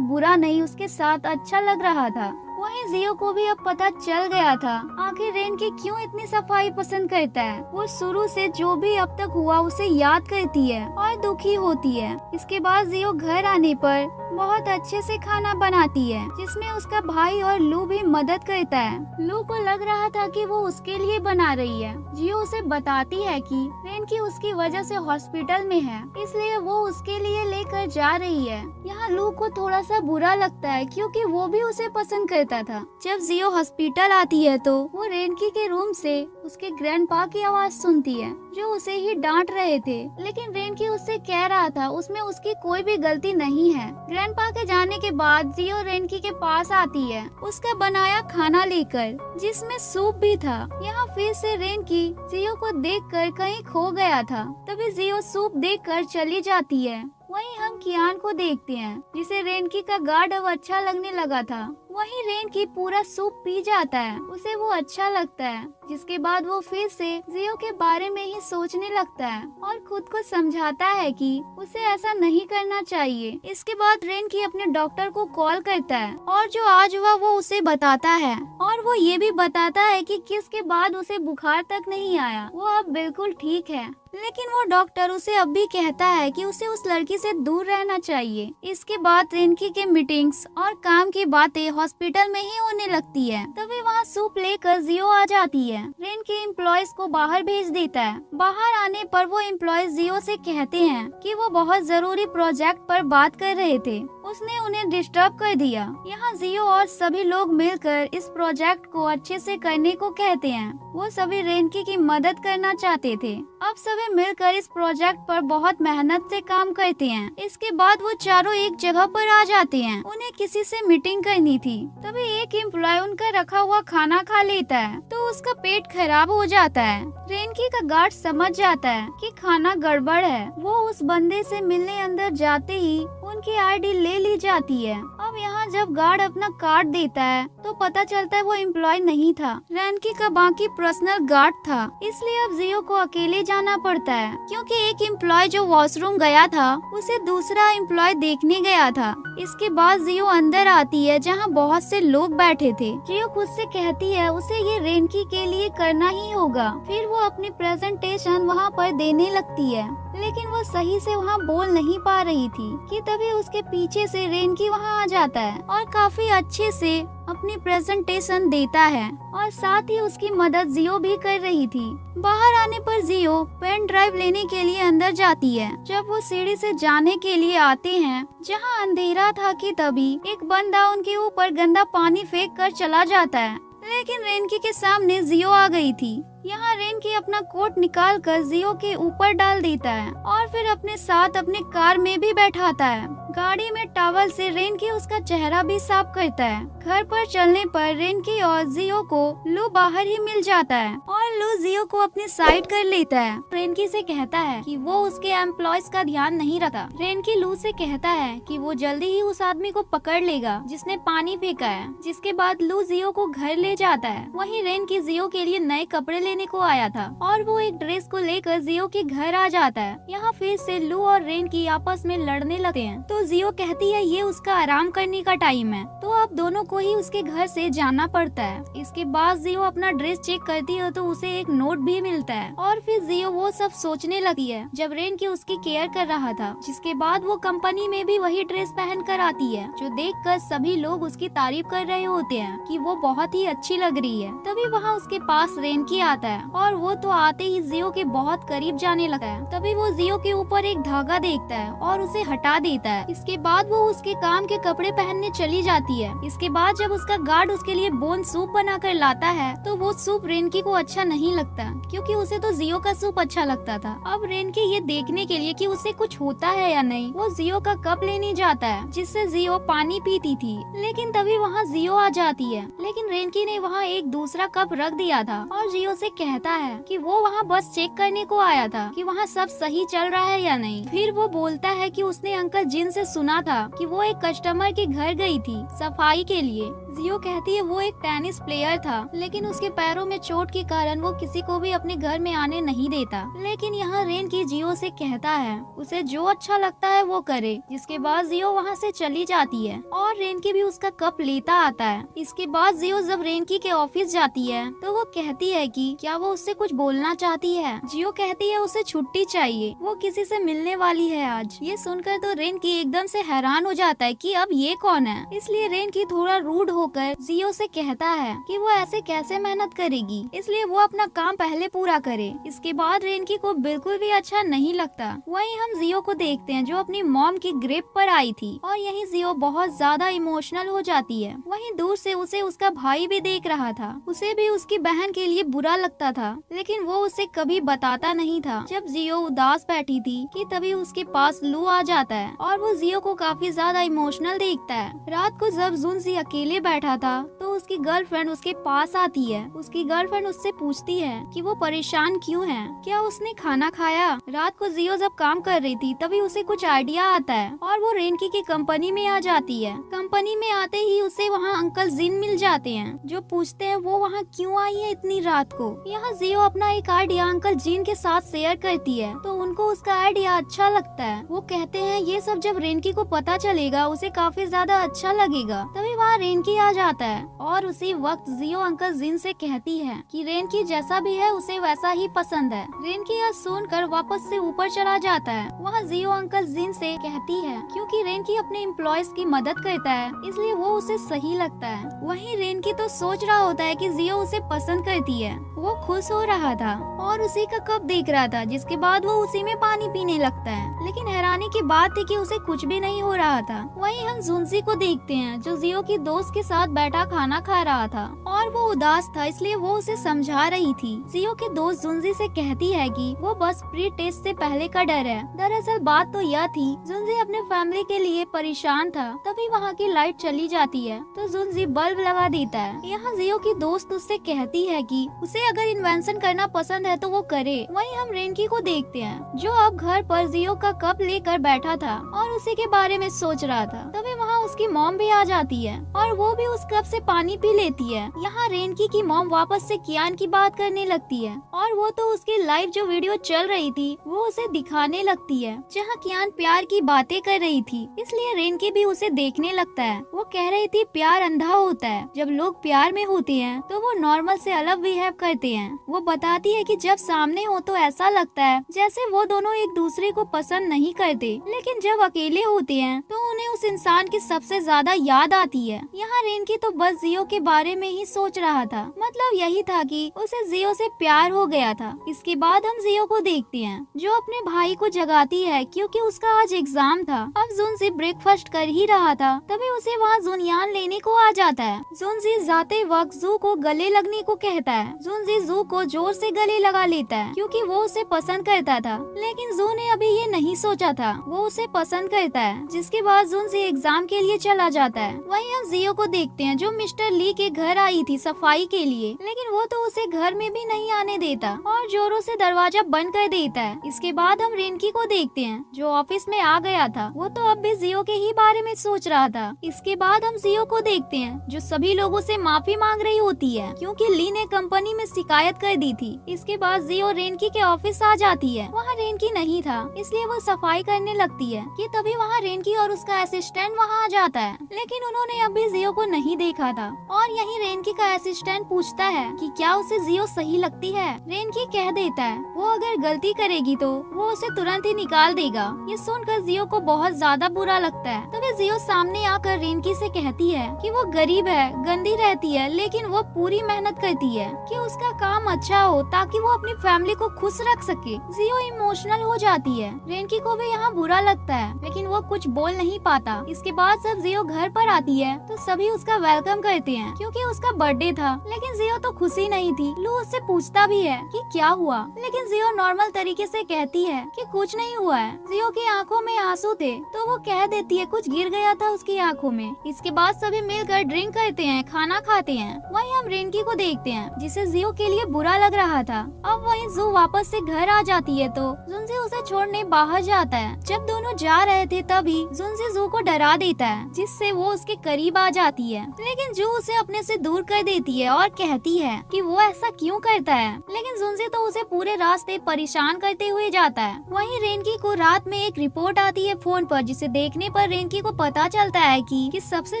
बुरा नहीं, उसके साथ अच्छा लग रहा था, वहीं जियो को भी अब पता चल गया था आखिर रेनकी क्यों इतनी सफाई पसंद करता है। वो शुरू से जो भी अब तक हुआ उसे याद करती है और दुखी होती है। इसके बाद जियो घर आने पर बहुत अच्छे से खाना बनाती है, जिसमें उसका भाई और लू भी मदद करता है। लू को लग रहा था कि वो उसके लिए बना रही है। जियो उसे बताती है कि रेनकी उसकी वजह से हॉस्पिटल में है, इसलिए वो उसके लिए लेकर जा रही है। यहाँ लू को थोड़ा सा बुरा लगता है क्योंकि वो भी उसे पसंद करता था। जब जियो हॉस्पिटल आती है तो वो रेनकी के रूम से उसके ग्रैंडपा की आवाज सुनती है, जो उसे ही डांट रहे थे, लेकिन रेनकी उससे कह रहा था उसमें उसकी कोई भी गलती नहीं है। ग्रैंडपा के जाने के बाद जियो रेनकी के पास आती है उसका बनाया खाना लेकर, जिसमें सूप भी था। यहाँ फिर से रेनकी जियो को देखकर कहीं खो गया था। तभी जियो सूप देखकर चली जाती है। वहीं हम कियान को देखते हैं, जिसे रेनकी का गार्ड अब अच्छा लगने लगा था। वहीं रेनकी पूरा सूप पी जाता है, उसे वो अच्छा लगता है। जिसके बाद वो फिर से जियो के बारे में ही सोचने लगता है और खुद को समझाता है कि उसे ऐसा नहीं करना चाहिए। इसके बाद रेनकी अपने डॉक्टर को कॉल करता है और जो आज हुआ वो उसे बताता है, और वो ये भी बताता है कि किसके बाद उसे बुखार तक नहीं आया, वो अब बिल्कुल ठीक है। लेकिन वो डॉक्टर उसे अब भी कहता है कि उसे उस लड़की से दूर रहना चाहिए। इसके बाद रेनकी के मीटिंग्स और काम की बातें हॉस्पिटल में ही होने लगती है। तभी वहाँ सूप लेकर जियो आ जाती है। रेनकी एम्प्लॉयज को बाहर भेज देता है। बाहर आने पर वो एम्प्लॉयज जियो से कहते हैं कि वो बहुत जरूरी प्रोजेक्ट पर बात कर रहे थे, उसने उन्हें डिस्टर्ब कर दिया। यहाँ जियो और सभी लोग मिलकर इस प्रोजेक्ट को अच्छे से करने को कहते हैं। वो सभी रेनकी की मदद करना चाहते थे। अब सभी मिलकर इस प्रोजेक्ट पर बहुत मेहनत से काम करते हैं। इसके बाद वो चारों एक जगह पर आ जाते हैं। उन्हें किसी से मीटिंग करनी थी। तभी एक एम्प्लॉय उनका रखा हुआ खाना खा लेता है तो उसका पेट खराब हो जाता है। रेनकी का गार्ड समझ जाता है कि खाना गड़बड़ है। वो उस बंदे से मिलने अंदर जाते ही उनकी आईडी ले ली जाती है। अब यहाँ जब गार्ड अपना कार्ड देता है तो पता चलता है वो एम्प्लॉय नहीं था, रेनकी का बाकी पर्सनल गार्ड था। इसलिए अब जियो को अकेले जाना पड़ता है, क्योंकि एक एम्प्लॉय जो वॉशरूम गया था उसे दूसरा एम्प्लॉय देखने गया था। इसके बाद जियो अंदर आती है जहाँ बहुत से लोग बैठे थे। जियो खुद से कहती है उसे ये रेनकी के लिए करना ही होगा। फिर वो अपनी प्रेजेंटेशन वहाँ पर देने लगती है, लेकिन वो सही से वहाँ बोल नहीं पा रही थी कि तभी उसके पीछे से रेनकी वहाँ आ जाता है और काफी अच्छे से अपनी प्रेजेंटेशन देता है, और साथ ही उसकी मदद जियो भी कर रही थी। बाहर आने पर जियो पेन ड्राइव लेने के लिए अंदर जाती है। जब वो सीढ़ी से जाने के लिए आते हैं जहाँ अंधेरा था कि तभी एक बंदा उनके ऊपर गंदा पानी फेंक कर चला जाता है, लेकिन रेनकी के सामने जियो आ गई थी। यहाँ रेनकी अपना कोट निकाल कर जियो के ऊपर डाल देता है और फिर अपने साथ अपने कार में भी बैठाता है। गाड़ी में टॉवल से रेनकी उसका चेहरा भी साफ करता है। घर पर चलने पर रेनकी और जियो को लू बाहर ही मिल जाता है और लू जियो को अपनी साइड कर लेता है। रेनकी से कहता है कि वो उसके एम्प्लॉयज का ध्यान नहीं रखा। रेनकी लू से कहता है कि वो जल्दी ही उस आदमी को पकड़ लेगा जिसने पानी फेंका है। जिसके बाद लू जियो को घर ले जाता है। वहीं रेनकी जियो के लिए नए कपड़े लेने को आया था और वो एक ड्रेस को लेकर जियो के घर आ जाता है। यहाँ फिर से लू और रेनकी आपस में लड़ने लगते हैं तो जियो कहती है ये उसका आराम करने का टाइम है, तो अब दोनों को ही उसके घर से जाना पड़ता है। इसके बाद जियो अपना ड्रेस चेक करती है तो उसे एक नोट भी मिलता है और फिर जियो वो सब सोचने लगी है जब रेनकी उसकी केयर कर रहा था। जिसके बाद वो कंपनी में भी वही ड्रेस पहन कर आती है, जो देखकर सभी लोग उसकी तारीफ कर रहे होते हैं कि वो बहुत ही अच्छी लग रही है। तभी वहाँ उसके पास रेनकी आता है और वो तो आते ही जियो के बहुत करीब जाने लगा है। तभी वो जियो के ऊपर एक धागा देखता है और उसे हटा देता है। इसके बाद वो उसके काम के कपड़े पहनने चली जाती है। इसके बाद जब उसका गार्ड उसके लिए बोन सूप बना कर लाता है तो वो सूप रेनकी को अच्छा नहीं लगता, क्योंकि उसे तो जियो का सूप अच्छा लगता था। अब रेनकी ये देखने के लिए कि उसे कुछ होता है या नहीं, वो जियो का कप लेने जाता है जिससे जियो पानी पीती थी। लेकिन तभी वहाँ जियो आ जाती है, लेकिन रेनकी ने वहाँ एक दूसरा कप रख दिया था और जियो से कहता है कि वो वहाँ बस चेक करने को आया था कि वहाँ सब सही चल रहा है या नहीं। फिर वो बोलता है कि उसने अंकल जिन से सुना था कि वो एक कस्टमर के घर गई थी सफाई के लिए। जियो कहती है वो एक टेनिस प्लेयर था, लेकिन उसके पैरों में चोट के कारण वो किसी को भी अपने घर में आने नहीं देता। लेकिन यहाँ रेनकी जियो से कहता है उसे जो अच्छा लगता है वो करे। जिसके बाद जियो वहाँ से चली जाती है और रेनकी भी उसका कप लेता आता है। इसके बाद जियो जब रेनकी के ऑफिस जाती है तो वो कहती है कि क्या वो उससे कुछ बोलना चाहती है। जियो कहती है उसे छुट्टी चाहिए, वो किसी से मिलने वाली है आज। ये सुनकर तो रेनकी एकदम से हैरान हो जाता है कि अब ये कौन है। इसलिए रेनकी थोड़ा रूड होकर जियो से कहता है कि वो ऐसे कैसे मेहनत करेगी, इसलिए वो अपना काम पहले पूरा करे। इसके बाद रेनकी को बिल्कुल भी अच्छा नहीं लगता। वहीं हम जियो को देखते हैं जो अपनी मॉम की ग्रिप पर आई थी और यहीं जियो बहुत ज्यादा इमोशनल हो जाती है। वहीं दूर से उसे उसका भाई भी देख रहा था। उसे भी उसकी बहन के लिए बुरा लगता था, लेकिन वो उसे कभी बताता नहीं था। जब जियो उदास बैठी थी कि तभी उसके पास लू आ जाता है और वो जियो को काफी ज्यादा इमोशनल देखता है। रात को जब जुनसी अकेले बैठा था तो उसकी गर्लफ्रेंड उसके पास आती है। उसकी गर्लफ्रेंड उससे पूछती है कि वो परेशान क्यों है, क्या उसने खाना खाया। रात को जियो जब काम कर रही थी तभी उसे कुछ आइडिया आता है और वो रेनकी की कंपनी में आ जाती है। कंपनी में आते ही उसे वहाँ अंकल जिन मिल जाते हैं जो पूछते हैं वो वहाँ क्यों आई है इतनी रात को। यहाँ जियो अपना एक आइडिया अंकल जिन के साथ शेयर करती है तो उनको उसका आइडिया अच्छा लगता है। वो कहते हैं ये सब जब रेनकी को पता चलेगा उसे काफी ज्यादा अच्छा लगेगा। तभी वहाँ रेनकी आ जाता है और उसी वक्त जियो अंकल जिन से कहती है कि रेनकी जैसा भी है उसे वैसा ही पसंद है। रेनकी यह सुनकर वापस से ऊपर चला जाता है। वहाँ जियो अंकल जिन से कहती है क्योंकि रेनकी अपने एम्प्लॉयज की मदद करता है इसलिए वो उसे सही लगता है। वहीं रेनकी तो सोच रहा होता है कि जियो उसे पसंद करती है। वो खुश हो रहा था और उसी का कप देख रहा था, जिसके बाद वो उसी में पानी पीने लगता है। लेकिन हैरानी की बात थी कि उसे कुछ भी नहीं हो रहा था। वहीं हम जुनसी को देखते हैं जो जियो की दोस्त के साथ बैठा खाना खा रहा था और वो उदास था इसलिए वो उसे समझा रही थी। जियो की दोस्त जुनसी से कहती है कि वो बस प्री टेस्ट से पहले का डर है। दरअसल बात तो यह थी जुनसी अपने फैमिली के लिए परेशान था। तभी वहाँ की लाइट चली जाती है तो जुनसी बल्ब लगा देता है। यहाँ जियो की दोस्त उससे कहती है कि उसे अगर इन्वेंशन करना पसंद है तो वो करे। वहीं हम रेनकी को देखते हैं जो अब घर पर जियो का कप लेकर बैठा था और उसी के बारे में सोच रहा था। तभी वहाँ उसकी मॉम भी आ जाती है और वो भी उस कप से पानी पी लेती है। यहाँ रेनकी की मॉम वापस से कियान की बात करने लगती है और वो तो उसकी लाइव जो वीडियो चल रही थी वो उसे दिखाने लगती है जहाँ कियान प्यार की बातें कर रही थी, इसलिए रेनकी भी उसे देखने लगता है। वो कह रही थी प्यार अंधा होता है, जब लोग प्यार में होते हैं तो वो नॉर्मल से अलग बिहेव करते हैं। वो बताती है कि जब सामने हो तो ऐसा लगता है जैसे वो दोनों एक दूसरे को पसंद नहीं करते, लेकिन जब अकेले होते हैं तो उन्हें उस इंसान की सबसे ज्यादा याद आती है। यहाँ रेनकी तो बस जियो के बारे में ही सोच रहा था, मतलब यही था कि उसे जियो से प्यार हो गया था। इसके बाद हम जियो को देखते हैं जो अपने भाई को जगाती है क्योंकि उसका आज एग्जाम था। अब जुनसी ब्रेकफास्ट कर ही रहा था तभी उसे वहाँ जुनियान लेने को आ जाता है। जुनसी जाते वक्त जू को गले लगने को कहता है। जुनसी जू को जोर से गले लगा लेता है क्योंकि वो उसे पसंद करता था, लेकिन जू ने अभी ये नहीं सोचा था वो उसे पसंद करता है। जिसके बाद जुनसी एग्जाम के लिए चला जाता है। वहीं हम जियो को देखते हैं जो मिस्टर ली के घर आई थी सफाई के लिए, लेकिन वो तो उसे घर में भी नहीं आने देता और जोरों से दरवाजा बंद कर देता है। इसके बाद हम रेनकी को देखते हैं जो ऑफिस में आ गया था। वो तो अब भी जियो के ही बारे में सोच रहा था। इसके बाद हम जियो को देखते हैं जो सभी लोगों से माफी मांग रही होती है क्योंकि ली ने कंपनी में शिकायत कर दी थी। इसके बाद जियो रेनकी के ऑफिस आ जाती है। वहाँ रेनकी नहीं था इसलिए वो सफाई करने लगती है कि तभी वहाँ रेनकी और उसका असिस्टेंट वहाँ आ जाता है, लेकिन उन्होंने अभी जियो को नहीं देखा था। और यही रेनकी का असिस्टेंट पूछता है कि क्या उसे जियो सही लगती है। रेनकी कह देता है वो अगर गलती करेगी तो वो उसे तुरंत ही निकाल देगा। ये सुनकर जियो को बहुत ज्यादा बुरा लगता है। तभी जियो सामने आकर रेनकी से कहती है कि वो गरीब है, गंदी रहती है, लेकिन वो पूरी मेहनत करती है कि उसका काम अच्छा हो ताकि वो अपनी फैमिली को खुश रख सके। जियो इमोशनल हो जाती है। रेनकी को भी यहाँ बुरा लगता है, लेकिन वो कुछ बोल नहीं पाता। इसके बाद जब जियो घर पर आती है तो सभी उसका वेलकम करते हैं क्योंकि उसका बर्थडे था। लेकिन जियो तो खुशी नहीं थी। लू उससे पूछता भी है कि क्या हुआ, लेकिन जियो नॉर्मल तरीके से कहती है कि कुछ नहीं हुआ है। जियो की आंखों में आंसू थे तो वो कह देती है कुछ गिर गया था उसकी आंखों में। इसके बाद सभी मिलकर ड्रिंक करते हैं, खाना खाते हैं। वहीं हम रेनकी को देखते हैं जिसे जियो के लिए बुरा लग रहा था। अब वहीं जू वापस से घर आ जाती है तो जुनसी उसे छोड़ने बाहर जाता है। जब दोनों जा रहे थे तभी जुनसी जू को डरा देता है जिससे वो उसके करीब आ जाती है, लेकिन जू उसे अपने से दूर कर देती है और कहती है कि वो ऐसा क्यों करता है। लेकिन जुनसी तो उसे पूरे रास्ते परेशान करते हुए जाता है। वहीं रेनकी को रात में एक रिपोर्ट आती है फोन पर, जिसे देखने पर रेनकी को पता चलता है कि सबसे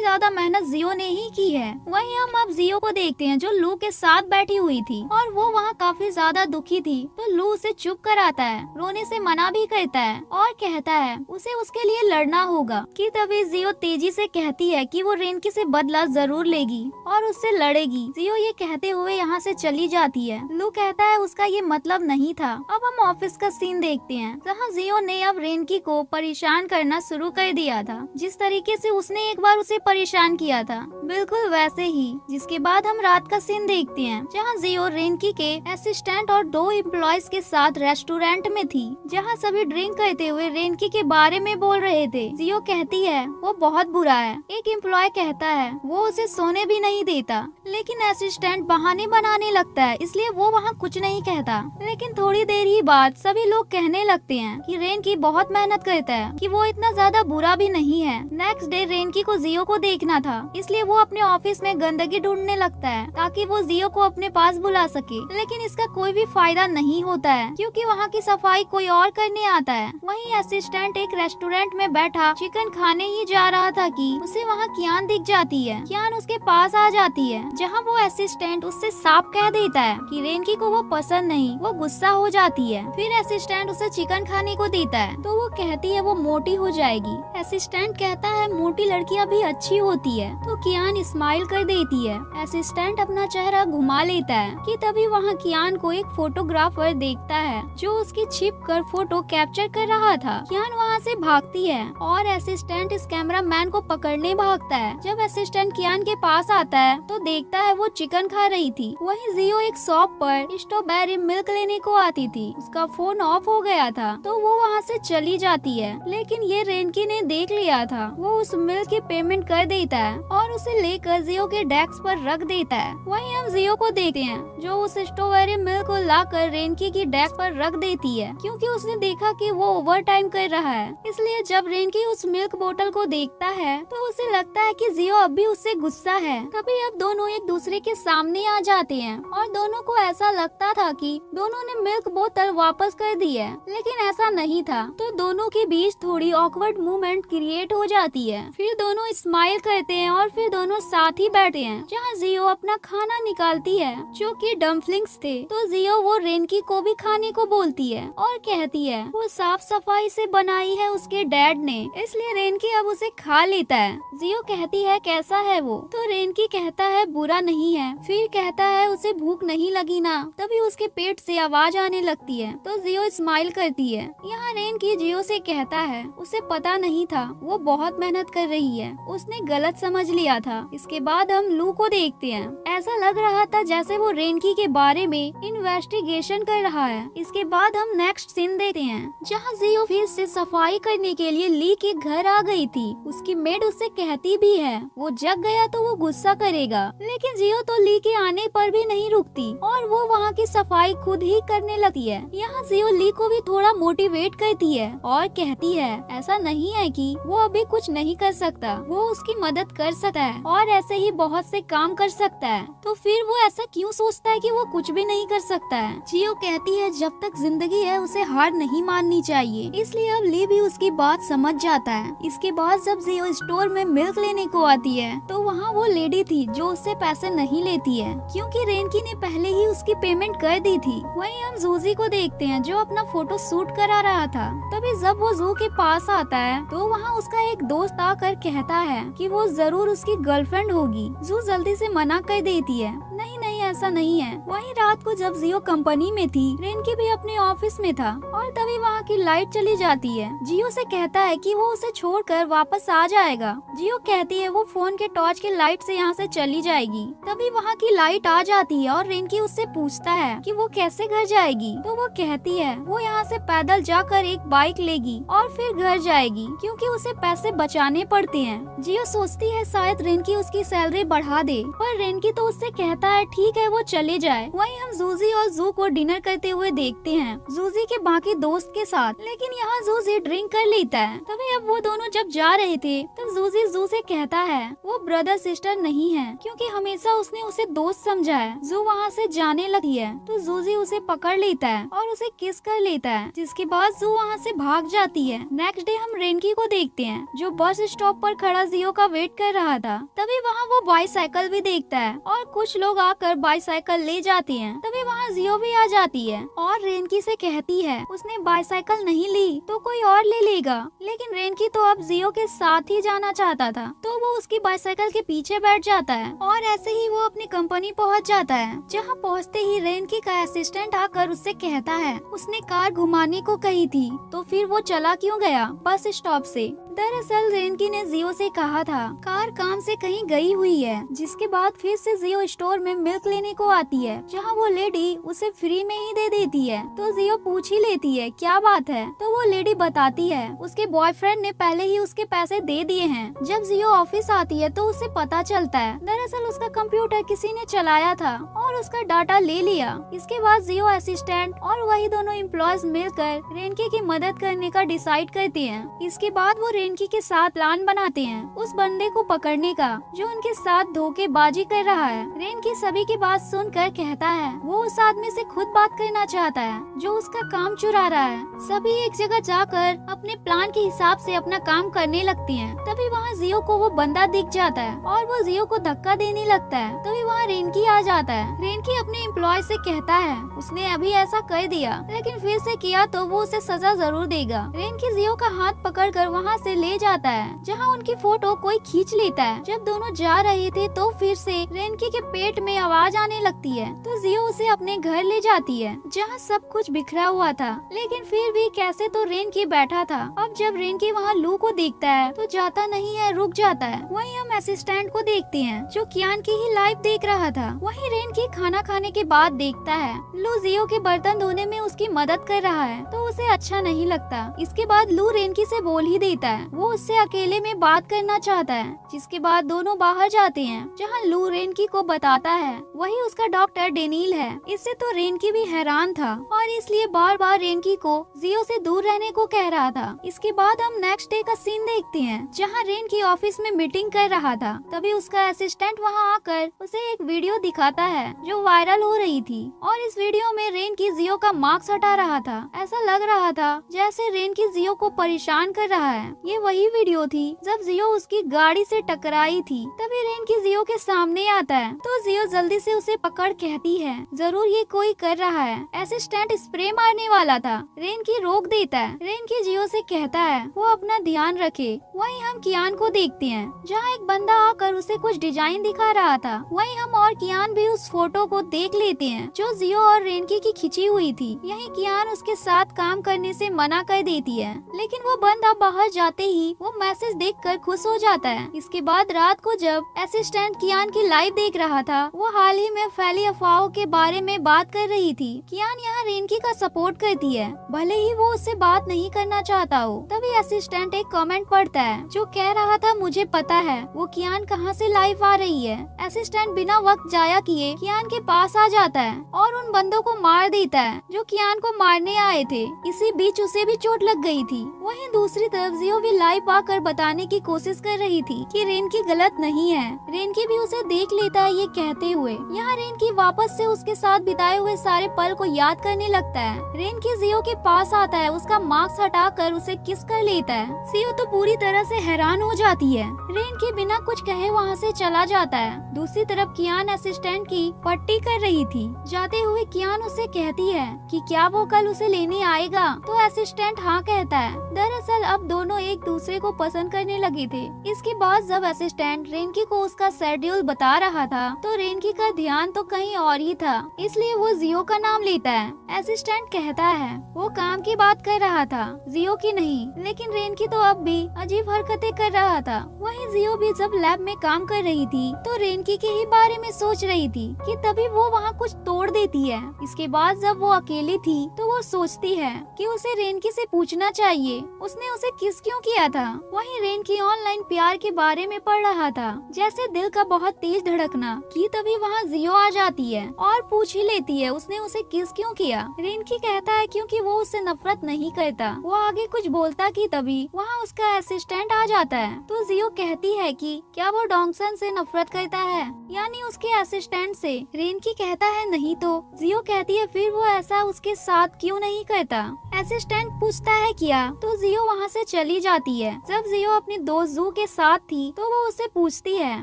ज्यादा मेहनत जियो ने ही की है। वहीं हम अब जियो को देखते हैं जो लू के साथ बैठी हुई थी और वो वहाँ काफी ज्यादा दुखी थी। तो लू उसे चुप कराता है, रोने से मना भी करता है और कहता है उसे उसके लिए लड़ना होगा। कि तभी जियो तेजी से कहती है कि वो रेनकी से बदला जरूर लेगी और उससे लड़ेगी। जियो ये कहते हुए यहाँ से चली जाती है। लू कहता है उसका ये मतलब नहीं था। अब हम ऑफिस का सीन देखते हैं जहाँ जियो ने अब रेनकी को परेशान करना शुरू कर दिया था। जिस तरीके से उसने एक बार उसे परेशान किया था बिल्कुल वैसे ही। जिसके बाद हम रात का सीन देखते हैं जहाँ जियो रेनकी के असिस्टेंट और 2 एम्प्लॉयज के साथ रेस्टोरेंट में थी, जहाँ सभी ड्रिंक करते हुए रेनकी के बारे में बोल रहे थे। जियो कहती है वो बहुत बुरा है। एक एम्प्लॉय कहता है वो उसे सोने भी नहीं देता, लेकिन असिस्टेंट बहाने बनाने लगता है इसलिए वो वहाँ कुछ नहीं कहता। लेकिन थोड़ी देर ही बाद सभी लोग कहने लगते हैं कि रेनकी बहुत मेहनत करता है, कि वो इतना ज्यादा बुरा भी नहीं है। नेक्स्ट डे रेनकी को जियो को देखना था, इसलिए वो अपने ऑफिस में गंदगी ढूंढने लगता है ताकि वो जियो को अपने पास बुला सके। लेकिन इसका कोई भी फायदा नहीं होता है क्योंकि वहाँ की सफाई कोई और करने आता है। वहीं असिस्टेंट एक रेस्टोरेंट में बैठा चिकन खाने ही जा रहा था कि उसे वहाँ कियान दिख जाती है। कियान उसके पास आ जाती है जहाँ वो असिस्टेंट उससे साफ कह देता है कि रेनकी को वो पसंद नहीं। वो गुस्सा हो जाती है। फिर असिस्टेंट उसे चिकन खाने को देता है तो वो कहती है वो मोटी हो जाएगी। असिस्टेंट कहता है मोटी लड़कियाँ भी अच्छी होती है। तो कियान स्माइल कर देती है। असिस्टेंट अपना चेहरा घुमा लेता है कि तभी वहाँ कियान को एक फोटोग्राफर देखता है जो उसकी छिप कर फोटो कैप्चर कर रहा था। कियान वहाँ से भागती है और असिस्टेंट इस कैमरा मैन को पकड़ने भागता है। जब असिस्टेंट कियान के पास आता है तो देखता है वो चिकन खा रही थी। वहीं जियो एक शॉप पर स्ट्रॉबेरी मिल्क लेने को आती थी। उसका फोन ऑफ हो गया था तो वो वहाँ से चली जाती है, लेकिन ये रेनकी ने देख लिया था। वो उस मिल्क की पेमेंट कर देता है और उसे लेकर जियो के डेस्क पर रख देता है। वहीं हम जियो को देखते हैं जो उस स्ट्रॉबेरी मिल्क को लाकर रेनकी की डेस्क पर रख देती है क्योंकि उसने देखा कि वो ओवर टाइम कर रहा है। इसलिए जब रेनकी उस मिल्क बोतल को देखता है तो उसे लगता है कि जियो अब भी उससे गुस्सा है। तभी अब दोनों एक दूसरे के सामने आ जाते हैं और दोनों को ऐसा लगता था कि दोनों ने मिल्क बोतल वापस कर दी है, लेकिन ऐसा नहीं था। तो दोनों के बीच थोड़ी ऑकवर्ड मूवमेंट क्रिएट हो जाती है। फिर दोनों स्माइल करते हैं और फिर दोनों साथ ही बैठे हैं जहाँ जियो अपना खाना निकालती है जो कि डम्पलिंग्स थे। तो जियो वो रेनकी को भी खाने को बोलती है और कहती है वो साफ सफाई से बनाई है उसके डैड ने, इसलिए रेनकी अब उसे खा लेता है। जियो कहती है कैसा है वो, तो रेनकी कहता है बुरा नहीं है। फिर कहता है उसे भूख नहीं लगी ना। तभी उसके पेट से आवाज आने लगती है तो जियो स्माइल करती है। यहाँ रेनकी जियो से कहता है उसे पता नहीं था वो बहुत मेहनत कर रही है, उसने गलत समझ लिया था। इसके बाद हम लू को देखते हैं। ऐसा लग रहा था जैसे वो रेनकी के बारे में इन्वेस्टिगेशन कर रहा है। इसके बाद हम नेक्स्ट सीन देखते हैं जहाँ जियो फिर से सफाई करने के लिए ली के घर आ गई थी। उसकी मेड उससे कहती भी है वो जग गया तो वो गुस्सा करेगा, लेकिन जियो तो ली के आने पर भी नहीं रुकती और वो वहाँ की सफाई खुद ही करने लगती है। यहाँ जियो ली को भी थोड़ा मोटिवेट करती है और कहती है ऐसा नहीं है कि वो अभी कुछ नहीं कर सकता, वो उसकी मदद कर सकता है और ऐसे ही बहुत से काम कर सकता है। तो फिर वो ऐसा क्यों सोचता है कि वो कुछ भी नहीं कर सकता है। जियो कहती है जब तक जिंदगी है उसे हार नहीं माननी चाहिए। इसलिए अब ली भी उसकी बात समझ जाता है। इसके बाद जब जियो स्टोर में मिल्क लेने को आती है तो वहाँ वो लेडी थी जो उससे पैसे नहीं लेती है, क्योंकि रेनकी ने पहले ही उसकी पेमेंट कर दी थी। वहीं हम जूजी को देखते हैं जो अपना फोटो शूट करा रहा था। तभी जब वो जू के पास आता है तो वहाँ उसका एक दोस्त आकर कहता है कि वो जरूर उसकी गर्लफ्रेंड होगी। जू जल्दी से मना कर देती है, नहीं नहीं ऐसा नहीं है। वहीं रात को जब जियो कंपनी में थी, रेनकी भी अपने ऑफिस में था और तभी वहाँ की लाइट चली जाती है। जियो से कहता है कि वो उसे छोड़कर वापस आ जाएगा। जियो कहती है वो फोन के टॉर्च के लाइट से यहाँ से चली जाएगी। तभी वहाँ की लाइट आ जाती है और रेनकी उससे पूछता है कि वो कैसे घर जाएगी, तो वो कहती है वो यहाँ से पैदल जाकर एक बाइक लेगी और फिर घर जाएगी, क्योंकि उसे पैसे बचाने पड़ते हैं। जियो सोचती है शायद रेनकी उसकी सैलरी बढ़ा दे, पर रेनकी तो उससे कहता है ठीक है वो चले जाए। वहीं हम जूजी और जू को डिनर करते हुए देखते हैं, जूजी के बाकी दोस्त के साथ। लेकिन यहाँ जूजी ड्रिंक कर लेता है। तभी अब वो दोनों जब जा रहे थे तब जूजी जू से कहता है वो ब्रदर सिस्टर नहीं है, क्योंकि हमेशा उसने उसे दोस्त समझा है। जू वहाँ से जाने लगी है तो जूजी उसे पकड़ लेता है और उसे किस कर लेता है, जिसके बाद जू वहाँ से भाग जाती है। नेक्स्ट डे हम रेनकी को देखते हैं जो बस स्टॉप पर खड़ा जियो का वेट कर रहा था। तभी वहाँ वो बाईसाइकिल भी देखता है और कुछ लोग आकर बाईसाइकिल ले जाते हैं। तभी वहाँ जियो भी आ जाती है और रेनकी से कहती है उसने बाईसाइकिल नहीं ली तो कोई और ले लेगा। लेकिन रेनकी तो अब जियो के साथ ही जाना चाहता था, तो वो उसकी बाईसाइकिल के पीछे बैठ जाता है और ऐसे ही वो अपनी कंपनी पहुंच जाता है। जहां पहुंचते ही रेनकी का असिस्टेंट आकर उससे कहता है उसने कार घुमाने को कही थी, तो फिर वो चला क्यों गया बस स्टॉप से। दरअसल रेनकी ने जियो से कहा था कार काम से कहीं गई हुई है। जिसके बाद फिर से जियो स्टोर में मिल्क लेने को आती है, जहां वो लेडी उसे फ्री में ही दे देती है। तो जियो पूछ ही लेती है क्या बात है, तो वो लेडी बताती है उसके बॉयफ्रेंड ने पहले ही उसके पैसे दे दिए हैं। जब जियो ऑफिस आती है तो उसे पता चलता है दरअसल उसका कंप्यूटर किसी ने चलाया था और उसका डाटा ले लिया। इसके बाद जियो असिस्टेंट और वही दोनों एम्प्लॉयज मिलकर रेनकी की मदद करने का डिसाइड करते हैं। इसके बाद वो रेनकी के साथ प्लान बनाते हैं उस बंदे को पकड़ने का जो उनके साथ धोखेबाजी कर रहा है। रेनकी सभी की बात सुनकर कहता है वो उस आदमी से खुद बात करना चाहता है जो उसका काम चुरा रहा है। सभी एक जगह जाकर अपने प्लान के हिसाब से अपना काम करने लगती हैं। तभी वहाँ जियो को वो बंदा दिख जाता है और वो जियो को धक्का देने लगता है। तभी वहाँ रेनकी आ जाता है। रेनकी अपने एम्प्लॉय से कहता है उसने अभी ऐसा कर दिया, लेकिन फिर से किया तो वो उसे सजा जरूर देगा। रेनकी जियो का हाथ पकड़कर वहाँ से ले जाता है, जहाँ उनकी फोटो कोई खींच लेता है। जब दोनों जा रहे थे तो फिर से रेनकी के पेट में आवाज आने लगती है, तो जियो उसे अपने घर ले जाती है जहाँ सब कुछ बिखरा हुआ था। लेकिन फिर भी कैसे तो रेनकी बैठा था। अब जब रेनकी वहाँ लू को देखता है तो जाता नहीं है, रुक जाता है। वहीं हम असिस्टेंट को देखते हैं जो कियान की ही लाइव देख रहा था। वहीं रेनकी खाना खाने के बाद देखता है लू जियो के बर्तन धोने में उसकी मदद कर रहा है, तो उसे अच्छा नहीं लगता। इसके बाद लू रेनकी से बोल ही देता है वो उससे अकेले में बात करना चाहता है। जिसके बाद दोनों बाहर जाते हैं, जहाँ लू रेनकी को बताता है वही उसका डॉक्टर डेनिल है। इससे तो रेनकी भी हैरान था और इसलिए बार बार रेनकी को जियो से दूर रहने को कह रहा था। इसके बाद हम नेक्स्ट डे का सीन देखते हैं, जहाँ रेनकी ऑफिस में मीटिंग कर रहा था। तभी उसका असिस्टेंट वहाँ आकर उसे एक वीडियो दिखाता है जो वायरल हो रही थी और इस वीडियो में रेनकी जियो का मार्क्स हटा रहा था। ऐसा लग रहा था जैसे रेनकी जियो को परेशान कर रहा है। ये वही वीडियो थी जब जियो उसकी गाड़ी से टकराई थी। तभी रेनकी जियो के सामने आता है तो जियो जल्दी से उसे पकड़ कहती है जरूर ये कोई कर रहा है। असिस्टेंट स्प्रे मारने वाला था, रेनकी रोक देता है। रेनकी जियो से कहता है वो अपना ध्यान रखे। वहीं हम कियान को देखते हैं जहाँ एक बंदा आकर उसे कुछ डिजाइन दिखा रहा था। वहीं हम और कियान भी उस फोटो को देख लेते हैं जो जियो और रेनकी की खिंची हुई थी। यही कियान उसके साथ काम करने से मना कर देती है, लेकिन वो बंदा बाहर जाते ही वो मैसेज देखकर खुश हो जाता है। इसके बाद रात को जब असिस्टेंट कियान की लाइव देख रहा था, वो हाल ही में फैली अफवाहों के बारे में बात कर रही थी। कियान यहाँ रेनकी का सपोर्ट करती है, भले ही वो उससे बात नहीं करना चाहता हो। तभी असिस्टेंट एक कमेंट पढ़ता है जो कह रहा था मुझे पता है वो कियान कहाँ से लाइव आ रही है। असिस्टेंट बिना वक्त जाया किए कियान के पास आ जाता है और उन बंदों को मार देता है जो कियान को मारने आए थे। इसी बीच उसे भी चोट लग गई थी। वहीं दूसरी तरफ जियो भी लाइव आकर बताने की कोशिश कर रही थी कि रेनकी गलत नहीं है। रेनकी भी उसे देख लेता है ये कहते हुए। यहाँ रेनकी वापस से उसके साथ बिताए हुए सारे पल को याद करने लगता है। रेनकी जियो के पास आता है, उसका मास्क हटाकर उसे किस कर लेता है। जियो तो पूरी तरह से हैरान हो जाती है। रेनकी बिना कुछ कहे वहाँ से चला जाता है। दूसरी तरफ कियान असिस्टेंट की पट्टी कर रही थी। जाते हुए कियान उसे कहती है कि क्या वो कल उसे लेने आएगा, तो असिस्टेंट हाँ कहता है। दरअसल अब दोनों एक दूसरे को पसंद करने लगे थे। इसके बाद जब असिस्टेंट रेनकी को उसका शेड्यूल बता रहा था तो रेनकी का ध्यान तो कहीं और ही था, इसलिए वो जियो का नाम लेता है। असिस्टेंट कहता है वो काम की बात कर रहा था, जियो की नहीं। लेकिन रेनकी तो अब भी अजीब हरकतें कर रहा था। वहीं जियो भी जब लैब में काम कर रही थी तो रेनकी के ही बारे में सोच रही थी कि तभी वो वहाँ कुछ तोड़ देती है। इसके बाद जब वो अकेली थी तो वो सोचती है कि उसे रेनकी से पूछना चाहिए उसने उसे किस क्यों किया था। वहीं रेनकी ऑनलाइन प्यार के बारे में पढ़ रहा था, जैसे दिल का बहुत तेज धड़कना, कि तभी वहाँ जियो आ जाती है और पूछ ही लेती है उसने उसे किस क्यों किया। रेनकी कहता है क्योंकि वो उससे नफरत नहीं करता। वो आगे कुछ बोलता कि तभी वहाँ उसका असिस्टेंट आ जाता है। तो जियो कहती है कि क्या वो डॉन्गसन से नफरत करता है, यानी उसके असिस्टेंट से। रेनकी कहता है नहीं, तो जियो कहती है फिर वो ऐसा उसके साथ क्यों नहीं करता। असिस्टेंट पूछता है क्या, तो जियो वहाँ से चली जाती है। जब जियो अपनी दोस्त जू के साथ थी तो वो उससे पूछती है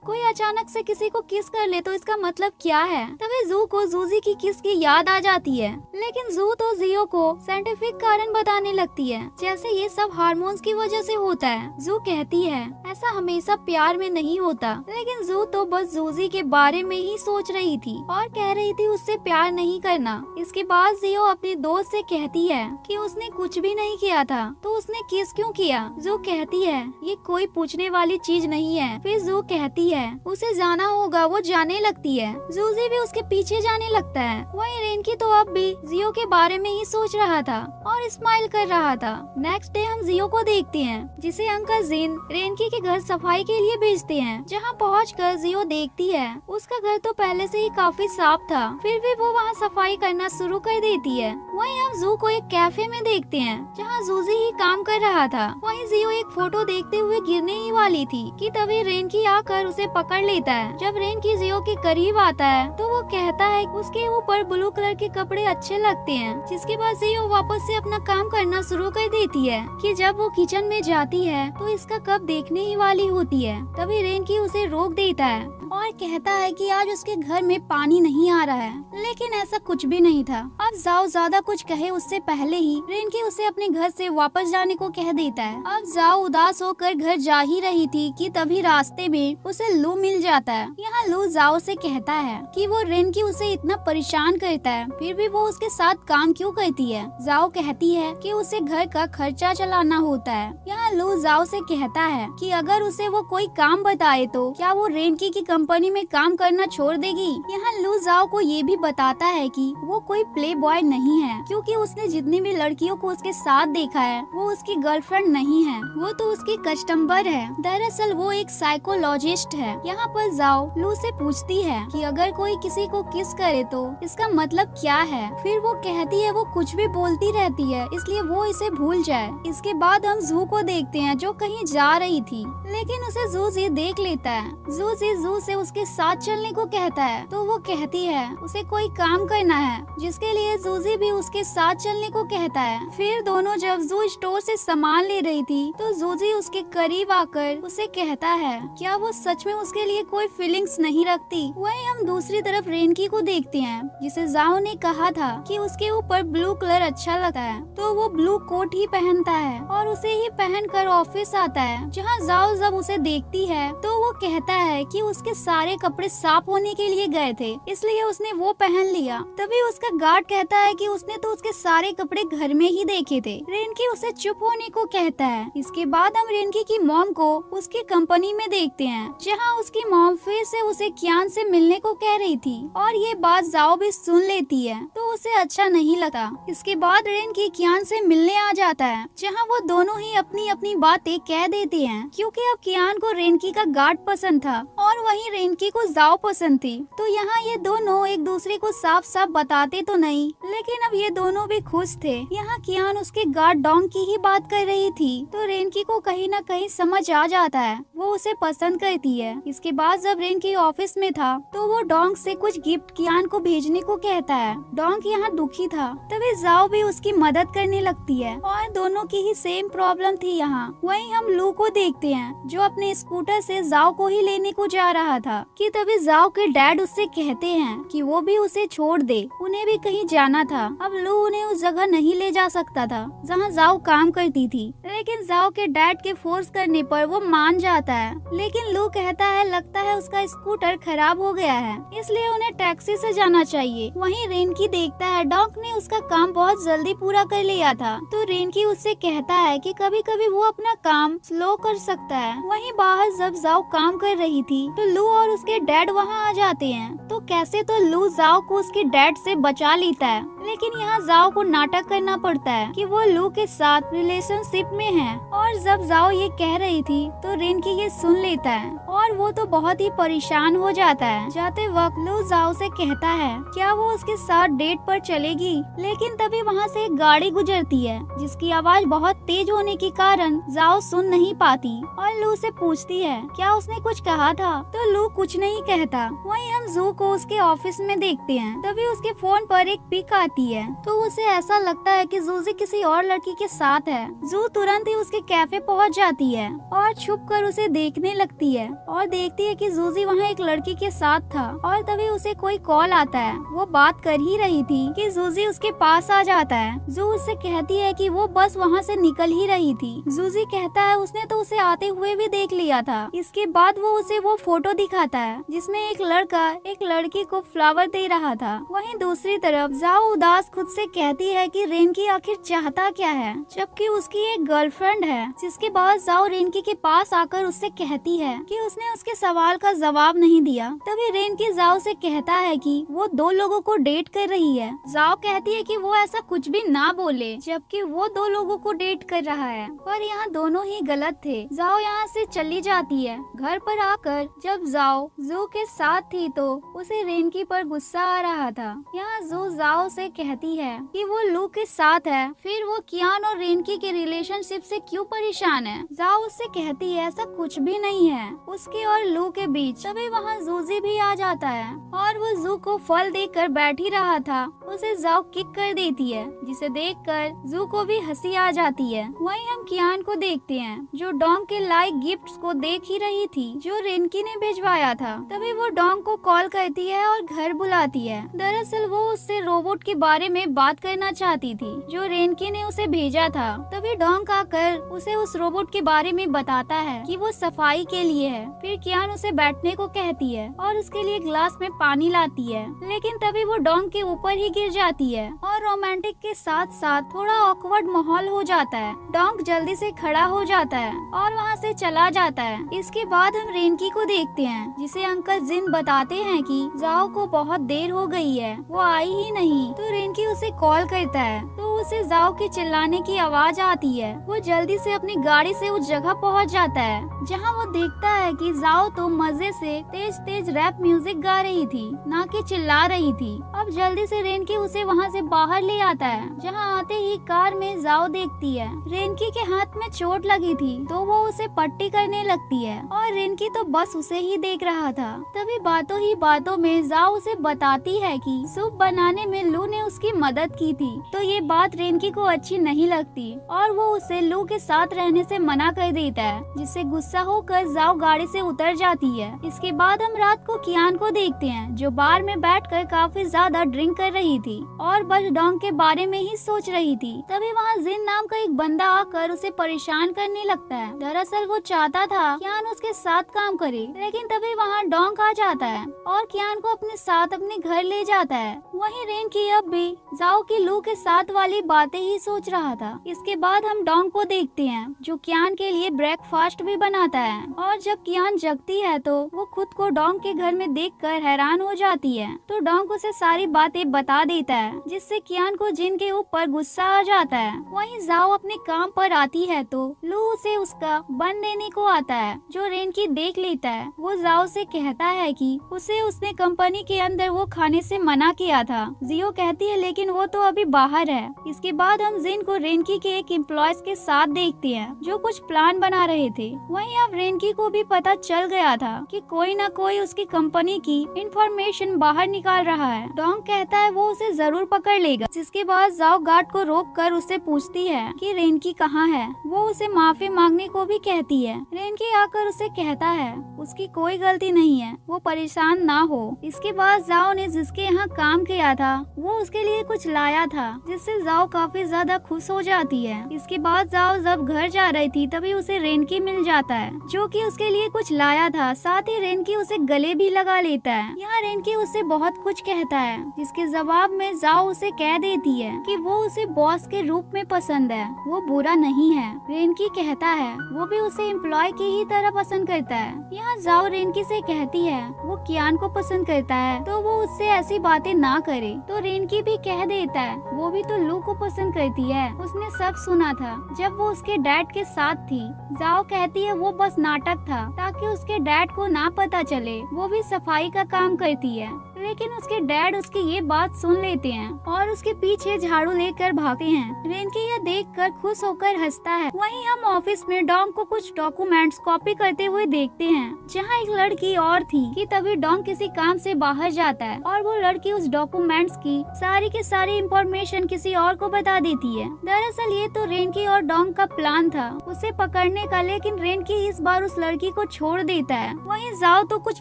कोई अचानक से किसी को किस कर ले तो इसका मतलब क्या है। तभी जू को जूजी की किस की याद आ जाती है, लेकिन जू तो जियो को साइंटिफिक कारण बताने लगती है, जैसे ये सब हार्मोन्स की वजह से होता है। जू कहती है ऐसा हमेशा प्यार में नहीं होता, लेकिन जू तो बस जूजी के बारे में ही सोच रही थी और कह रही थी उससे प्यार नहीं करना। इसके बाद जियो अपनी दोस्त से कहती है कि उसने कुछ भी नहीं किया था, तो उसने किस क्यों किया। जू कहती है ये कोई पूछने वाली चीज नहीं है। फिर जू कहती है उसे जाना होगा, वो जाने लगती है। जूजी भी उसके पीछे जाने लगता है। वहीं रेनकी तो अब भी जियो के बारे में ही सोच रहा था और स्माइल कर रहा था। नेक्स्ट डे हम जियो को देखते हैं, जिसे अंकल जिन रेनकी के घर सफाई के लिए भेजते हैं। जहाँ पहुंचकर जियो देखती है उसका घर तो पहले से ही काफी साफ था, फिर भी वो वहाँ सफाई करना शुरू कर देती है। वहीं हम जू को एक कैफे में देखते हैं जहाँ जूजी ही काम कर रहा था। वहीं जियो एक फोटो देखते हुए गिरने ही वाली थी कि तभी रेनकी आकर उसे पकड़ लेता है। जब रेनकी जियो के करीब आता है तो वो कहता है उसके ऊपर ब्लू कलर के कपड़े अच्छे लगते हैं। जिसके बाद जियो वापस से अपना काम करना शुरू कर देती है कि जब वो किचन में जाती है तो इसका कप देखने ही वाली होती है। तभी रेनकी उसे रोक देता है और कहता है कि आज उसके घर में पानी नहीं आ रहा है, लेकिन ऐसा कुछ भी नहीं था। अब जाओ ज्यादा कुछ कहे उससे पहले ही रेनकी उसे अपने घर से वापस जाने को कह देता है। अब जाओ उदास होकर घर जा ही रही थी कि तभी रास्ते में उसे लू मिल जाता है। यहाँ लू जाओ से कहता है कि वो रेनकी उसे इतना परेशान करता है, फिर भी वो उसके साथ काम क्यों करती है। जाओ कहती है कि उसे घर का खर्चा चलाना होता है। यहाँ लू जाओ से कहता है कि अगर उसे वो कोई काम बताए तो क्या वो रेनकी की कंपनी में काम करना छोड़ देगी। यहाँ लू जाओ को ये भी बताता है कि वो कोई प्ले बॉय नहीं है, क्योंकि उसने जितनी भी लड़कियों को उसके साथ देखा है वो उसकी गर्लफ्रेंड नहीं है, वो तो उसकी कस्टमर है। दरअसल वो एक साइकोलॉजिस्ट है। यहाँ पर जाओ लू से पूछती है कि अगर कोई किसी को किस करे तो इसका मतलब क्या है। फिर वो कहती है वो कुछ भी बोलती रहती है, इसलिए वो इसे भूल जाए। इसके बाद हम जू को देखते हैं जो कहीं जा रही थी, लेकिन उसे जूजी देख लेता है। जूजी जू से उसके साथ चलने को कहता है, तो वो कहती है उसे कोई काम करना है, जिसके लिए जूजी भी उसके साथ चलने को कहता है। फिर दोनों जब जू स्टोर से सामान ले रही थी तो जूजी उसके करीब आकर उसे कहता है क्या वो सच में उसके लिए कोई फीलिंग्स नहीं रखती। वहीं हम दूसरी तरफ रेनकी को देखते हैं, जिसे जाओ ने कहा था कि उसके ऊपर ब्लू कलर अच्छा लगता है, तो वो ब्लू कोट ही पहनता है और उसे ही पहनकर ऑफिस आता है। जहाँ जाओ जब उसे देखती है तो वो कहता है कि उसके सारे कपड़े साफ होने के लिए गए थे, इसलिए उसने वो पहन लिया। तभी उसका गार्ड कहता है कि उसने तो उसके सारे कपड़े घर में ही देखे थे। रेनकी उसे चुप होने को कहता है। इसके बाद हम रेनकी की मॉम को उसकी कंपनी में देखते हैं, जहाँ उसकी मॉम फिर से उसे कियान से मिलने को कह रही थी और ये बात जाओ भी सुन लेती है, तो उसे अच्छा नहीं लगा। इसके बाद रेनकी कियान से मिलने आ जाता है, जहाँ वो दोनों ही अपनी अपनी बातें कह देते हैं, क्योंकि अब कियान को रेनकी का गार्ड पसंद था और और वहीं रेनकी को जाओ पसंद थी। तो यहाँ ये दोनों एक दूसरे को साफ साफ बताते तो नहीं, लेकिन अब ये दोनों भी खुश थे। यहाँ कियान उसके गार्ड डोंग की ही बात कर रही थी, तो रेनकी को कहीं न कहीं समझ आ जाता है वो उसे पसंद करती है। इसके बाद जब रेनकी ऑफिस में था तो वो डोंग से कुछ गिफ्ट कियान को भेजने को कहता है। डोंग यहाँ दुखी था, तभी जाओ भी उसकी मदद करने लगती है और दोनों की ही सेम प्रॉब्लम थी यहाँ। वहीं हम लू को देखते हैं जो अपने स्कूटर से जाओ को ही लेने को जा रहा था कि तभी जाओ के डैड उससे कहते हैं कि वो भी उसे छोड़ दे, उन्हें भी कहीं जाना था। अब लू उन्हें उस जगह नहीं ले जा सकता था जहाँ जाओ काम करती थी, लेकिन जाओ के डैड के फोर्स करने पर वो मान जाता है। लेकिन लू कहता है लगता है उसका स्कूटर खराब हो गया है, इसलिए उन्हें टैक्सी से जाना चाहिए। वहीं रेनकी देखता है डॉग ने उसका काम बहुत जल्दी पूरा कर लिया था, तो रेनकी उससे कहता है कि कभी कभी वो अपना काम स्लो कर सकता है। वहीं बाहर जब जाओ काम कर रही थी तो लू और उसके डैड वहाँ आ जाते हैं। तो कैसे तो लू जाओ को उसके डैड से बचा लेता है, लेकिन यहाँ जाओ को नाटक करना पड़ता है कि वो लू के साथ रिलेशनशिप में है। और जब जाओ ये कह रही थी तो रेनकी ये सुन लेता है और वो तो बहुत ही परेशान हो जाता है। जाते वक्त लू जाओ से कहता है क्या वो उसके साथ डेट पर चलेगी, लेकिन तभी वहाँ से एक गाड़ी गुजरती है जिसकी आवाज बहुत तेज होने के कारण जाओ सुन नहीं पाती और लू से पूछती है क्या उसने कुछ कहा था, तो लू कुछ नहीं कहता। वहीं हम जू को उसके ऑफिस में देखते हैं, तभी उसके फोन पर एक पिक आती है तो उसे ऐसा लगता है कि जूजी किसी और लड़की के साथ है। जू तुरंत ही उसके कैफे पहुंच जाती है और छुप कर उसे देखने लगती है और देखती है कि जूजी वहाँ एक लड़की के साथ था। और तभी उसे कोई कॉल आता है, वो बात कर ही रही थी कि जूजी उसके पास आ जाता है। जू उससे कहती है कि वो बस वहाँ से निकल ही रही थी। जूजी कहता है उसने तो उसे आते हुए भी देख लिया था। इसके बाद वो उसे वो फोटो दिखाता है जिसमें एक लड़का एक लड़की को फ्लावर दे रहा था। वहीं दूसरी तरफ जाओ उदास खुद से कहती है कि रेनकी आखिर चाहता क्या है, जबकि उसकी एक गर्लफ्रेंड है। जिसके बाद जाओ रेनकी के पास आकर उससे कहती है कि उसने उसके सवाल का जवाब नहीं दिया। तभी रेनकी जाओ से कहता है कि वो दो लोगों को डेट कर रही है। जाओ कहती है कि वो ऐसा कुछ भी ना बोले, जबकि वो दो लोगों को डेट कर रहा है। पर यहाँ दोनों ही गलत थे। जाओ यहाँ से चली जाती है। घर पर आकर जब जाओ जू के साथ थी तो उसे रेनकी पर गुस्सा आ रहा था। यहाँ जू जाओ से कहती है कि वो लू के साथ है, फिर वो कियान और रेनकी के रिलेशनशिप से क्यों परेशान है। जाओ उससे कहती है ऐसा कुछ भी नहीं है उसके और लू के बीच। तभी वहाँ जूजी भी आ जाता है और वो जू को फल देकर बैठ ही रहा था, उसे जाओ किक कर देती है, जिसे देखकर जू को भी हंसी आ जाती है। वहीं हम कियान को देखते हैं जो डोंग के लाइक गिफ्ट्स को देख ही रही थी जो रेनकी ने भिजवाया था। तभी वो डोंग को कॉल करती है और घर बुलाती है। दरअसल वो उससे रोबोट के बारे में बात करना चाहती थी जो रेनकी ने उसे भेजा था। तभी डोंग आकर उसे उस रोबोट के बारे में बताता है कि वो सफाई के लिए है। फिर कियान उसे बैठने को कहती है और उसके लिए ग्लास में पानी लाती है, लेकिन तभी वो डोंग के ऊपर ही गिर जाती है और रोमांटिक के साथ साथ थोड़ा ऑकवर्ड माहौल हो जाता है। डोंग जल्दी से खड़ा हो जाता है और वहाँ से चला जाता है। इसके बाद हम रेनकी को देखते हैं जिसे अंकल जिन बताते हैं कि जाओ को बहुत देर हो गई है, वो आई ही नहीं। तो रेनकी उसे कॉल करता है तो उसे जाओ के चिल्लाने की आवाज आती है। वो जल्दी से अपनी गाड़ी से उस जगह पहुंच जाता है जहां वो देखता है कि जाओ तो मजे से तेज तेज रैप म्यूजिक गा रही थी, ना कि चिल्ला रही थी। अब जल्दी से रेनकी उसे वहां से बाहर ले आता है। जहां आते ही कार में जाओ देखती है रेनकी के हाथ में चोट लगी थी तो वो उसे पट्टी करने लगती है और रेनकी तो बस उसे ही देख रहा था। तभी बातों ही बातों में जाओ उसे बताती है कि सूप बनाने में लू ने उसकी मदद की थी। तो ये बात रेनकी को अच्छी नहीं लगती और वो उसे लू के साथ रहने से मना कर देता है, जिससे गुस्सा होकर जाओ गाड़ी से उतर जाती है। इसके बाद हम रात को कियान को देखते हैं जो बार में बैठकर काफी ज्यादा ड्रिंक कर रही थी और बस डोंग के बारे में ही सोच रही थी। तभी वहाँ जिन नाम का एक बंदा आकर उसे परेशान करने लगता है। दरअसल वो चाहता था कियान उसके साथ काम करे, लेकिन तभी वहाँ डोंग आ जाता है और कियान को अपने साथ अपने घर ले जाता है। वहीं रेनकी अब भी जाओ की लू के साथ वाली वही बातें ही सोच रहा था। इसके बाद हम डोंग को देखते हैं जो कियान के लिए ब्रेकफास्ट भी बनाता है और जब कियान जगती है तो वो खुद को डोंग के घर में देखकर हैरान हो जाती है। तो डोंग उसे सारी बातें बता देता है जिससे कियान को जिन के ऊपर गुस्सा आ जाता है। वहीं जाओ अपने काम पर आती है तो लू उसे उसका बन देने को आता है जो रेनकी देख लेता है। वो जाओ से कहता है कि उसे उसने कंपनी के अंदर वो खाने से मना किया था। जियो कहती है लेकिन वो तो अभी बाहर है। इसके बाद हम जिन को रेनकी के एक एम्प्लॉयज के साथ देखते हैं जो कुछ प्लान बना रहे थे। वहीं अब रेनकी को भी पता चल गया था कि कोई न कोई उसकी कंपनी की इंफॉर्मेशन बाहर निकाल रहा है। डोंग कहता है वो उसे जरूर पकड़ लेगा। जिसके बाद जाओ गार्ड को रोक कर उससे पूछती है कि रेनकी कहाँ है। वो उसे माफी मांगने को भी कहती है। रेनकी आकर उसे कहता है उसकी कोई गलती नहीं है, वो परेशान ना हो। इसके बाद जाओ ने जिसके यहाँ काम किया था वो उसके लिए कुछ लाया था जिससे जाओ काफी ज्यादा खुश हो जाती है। इसके बाद जाओ जब घर जा रही थी तभी उसे रेनकी मिल जाता है जो कि उसके लिए कुछ लाया था। साथ ही रेनकी उसे गले भी लगा लेता है। यहाँ रेनकी उससे बहुत कुछ कहता है जिसके जवाब में जाओ उसे कह देती है कि वो उसे बॉस के रूप में पसंद है, वो बुरा नहीं है। रेनकी कहता है वो भी उसे एम्प्लॉय की ही तरह पसंद करता है। यहाँ जाओ रेनकी से कहती है वो कियान को पसंद करता है तो वो उससे ऐसी बातें ना करे। तो रेनकी भी कह देता है वो भी तो लू को पसंद करती है, उसने सब सुना था जब वो उसके डैड के साथ थी। जाओ कहती है वो बस नाटक था ताकि उसके डैड को ना पता चले वो भी सफाई का काम करती है। लेकिन उसके डैड उसकी ये बात सुन लेते हैं और उसके पीछे झाड़ू लेकर भागते हैं। रेनकी यह देखकर खुश होकर हंसता है। वहीं हम ऑफिस में डोंग को कुछ डॉक्यूमेंट्स कॉपी करते हुए देखते हैं जहां एक लड़की और थी कि तभी डोंग किसी काम से बाहर जाता है और वो लड़की उस डॉक्यूमेंट्स की सारी इंफॉर्मेशन किसी और को बता देती है। दरअसल ये तो रेनकी और डोंग का प्लान था उसे पकड़ने का, लेकिन रेनकी इस बार उस लड़की को छोड़ देता है। वहीं जाओ तो कुछ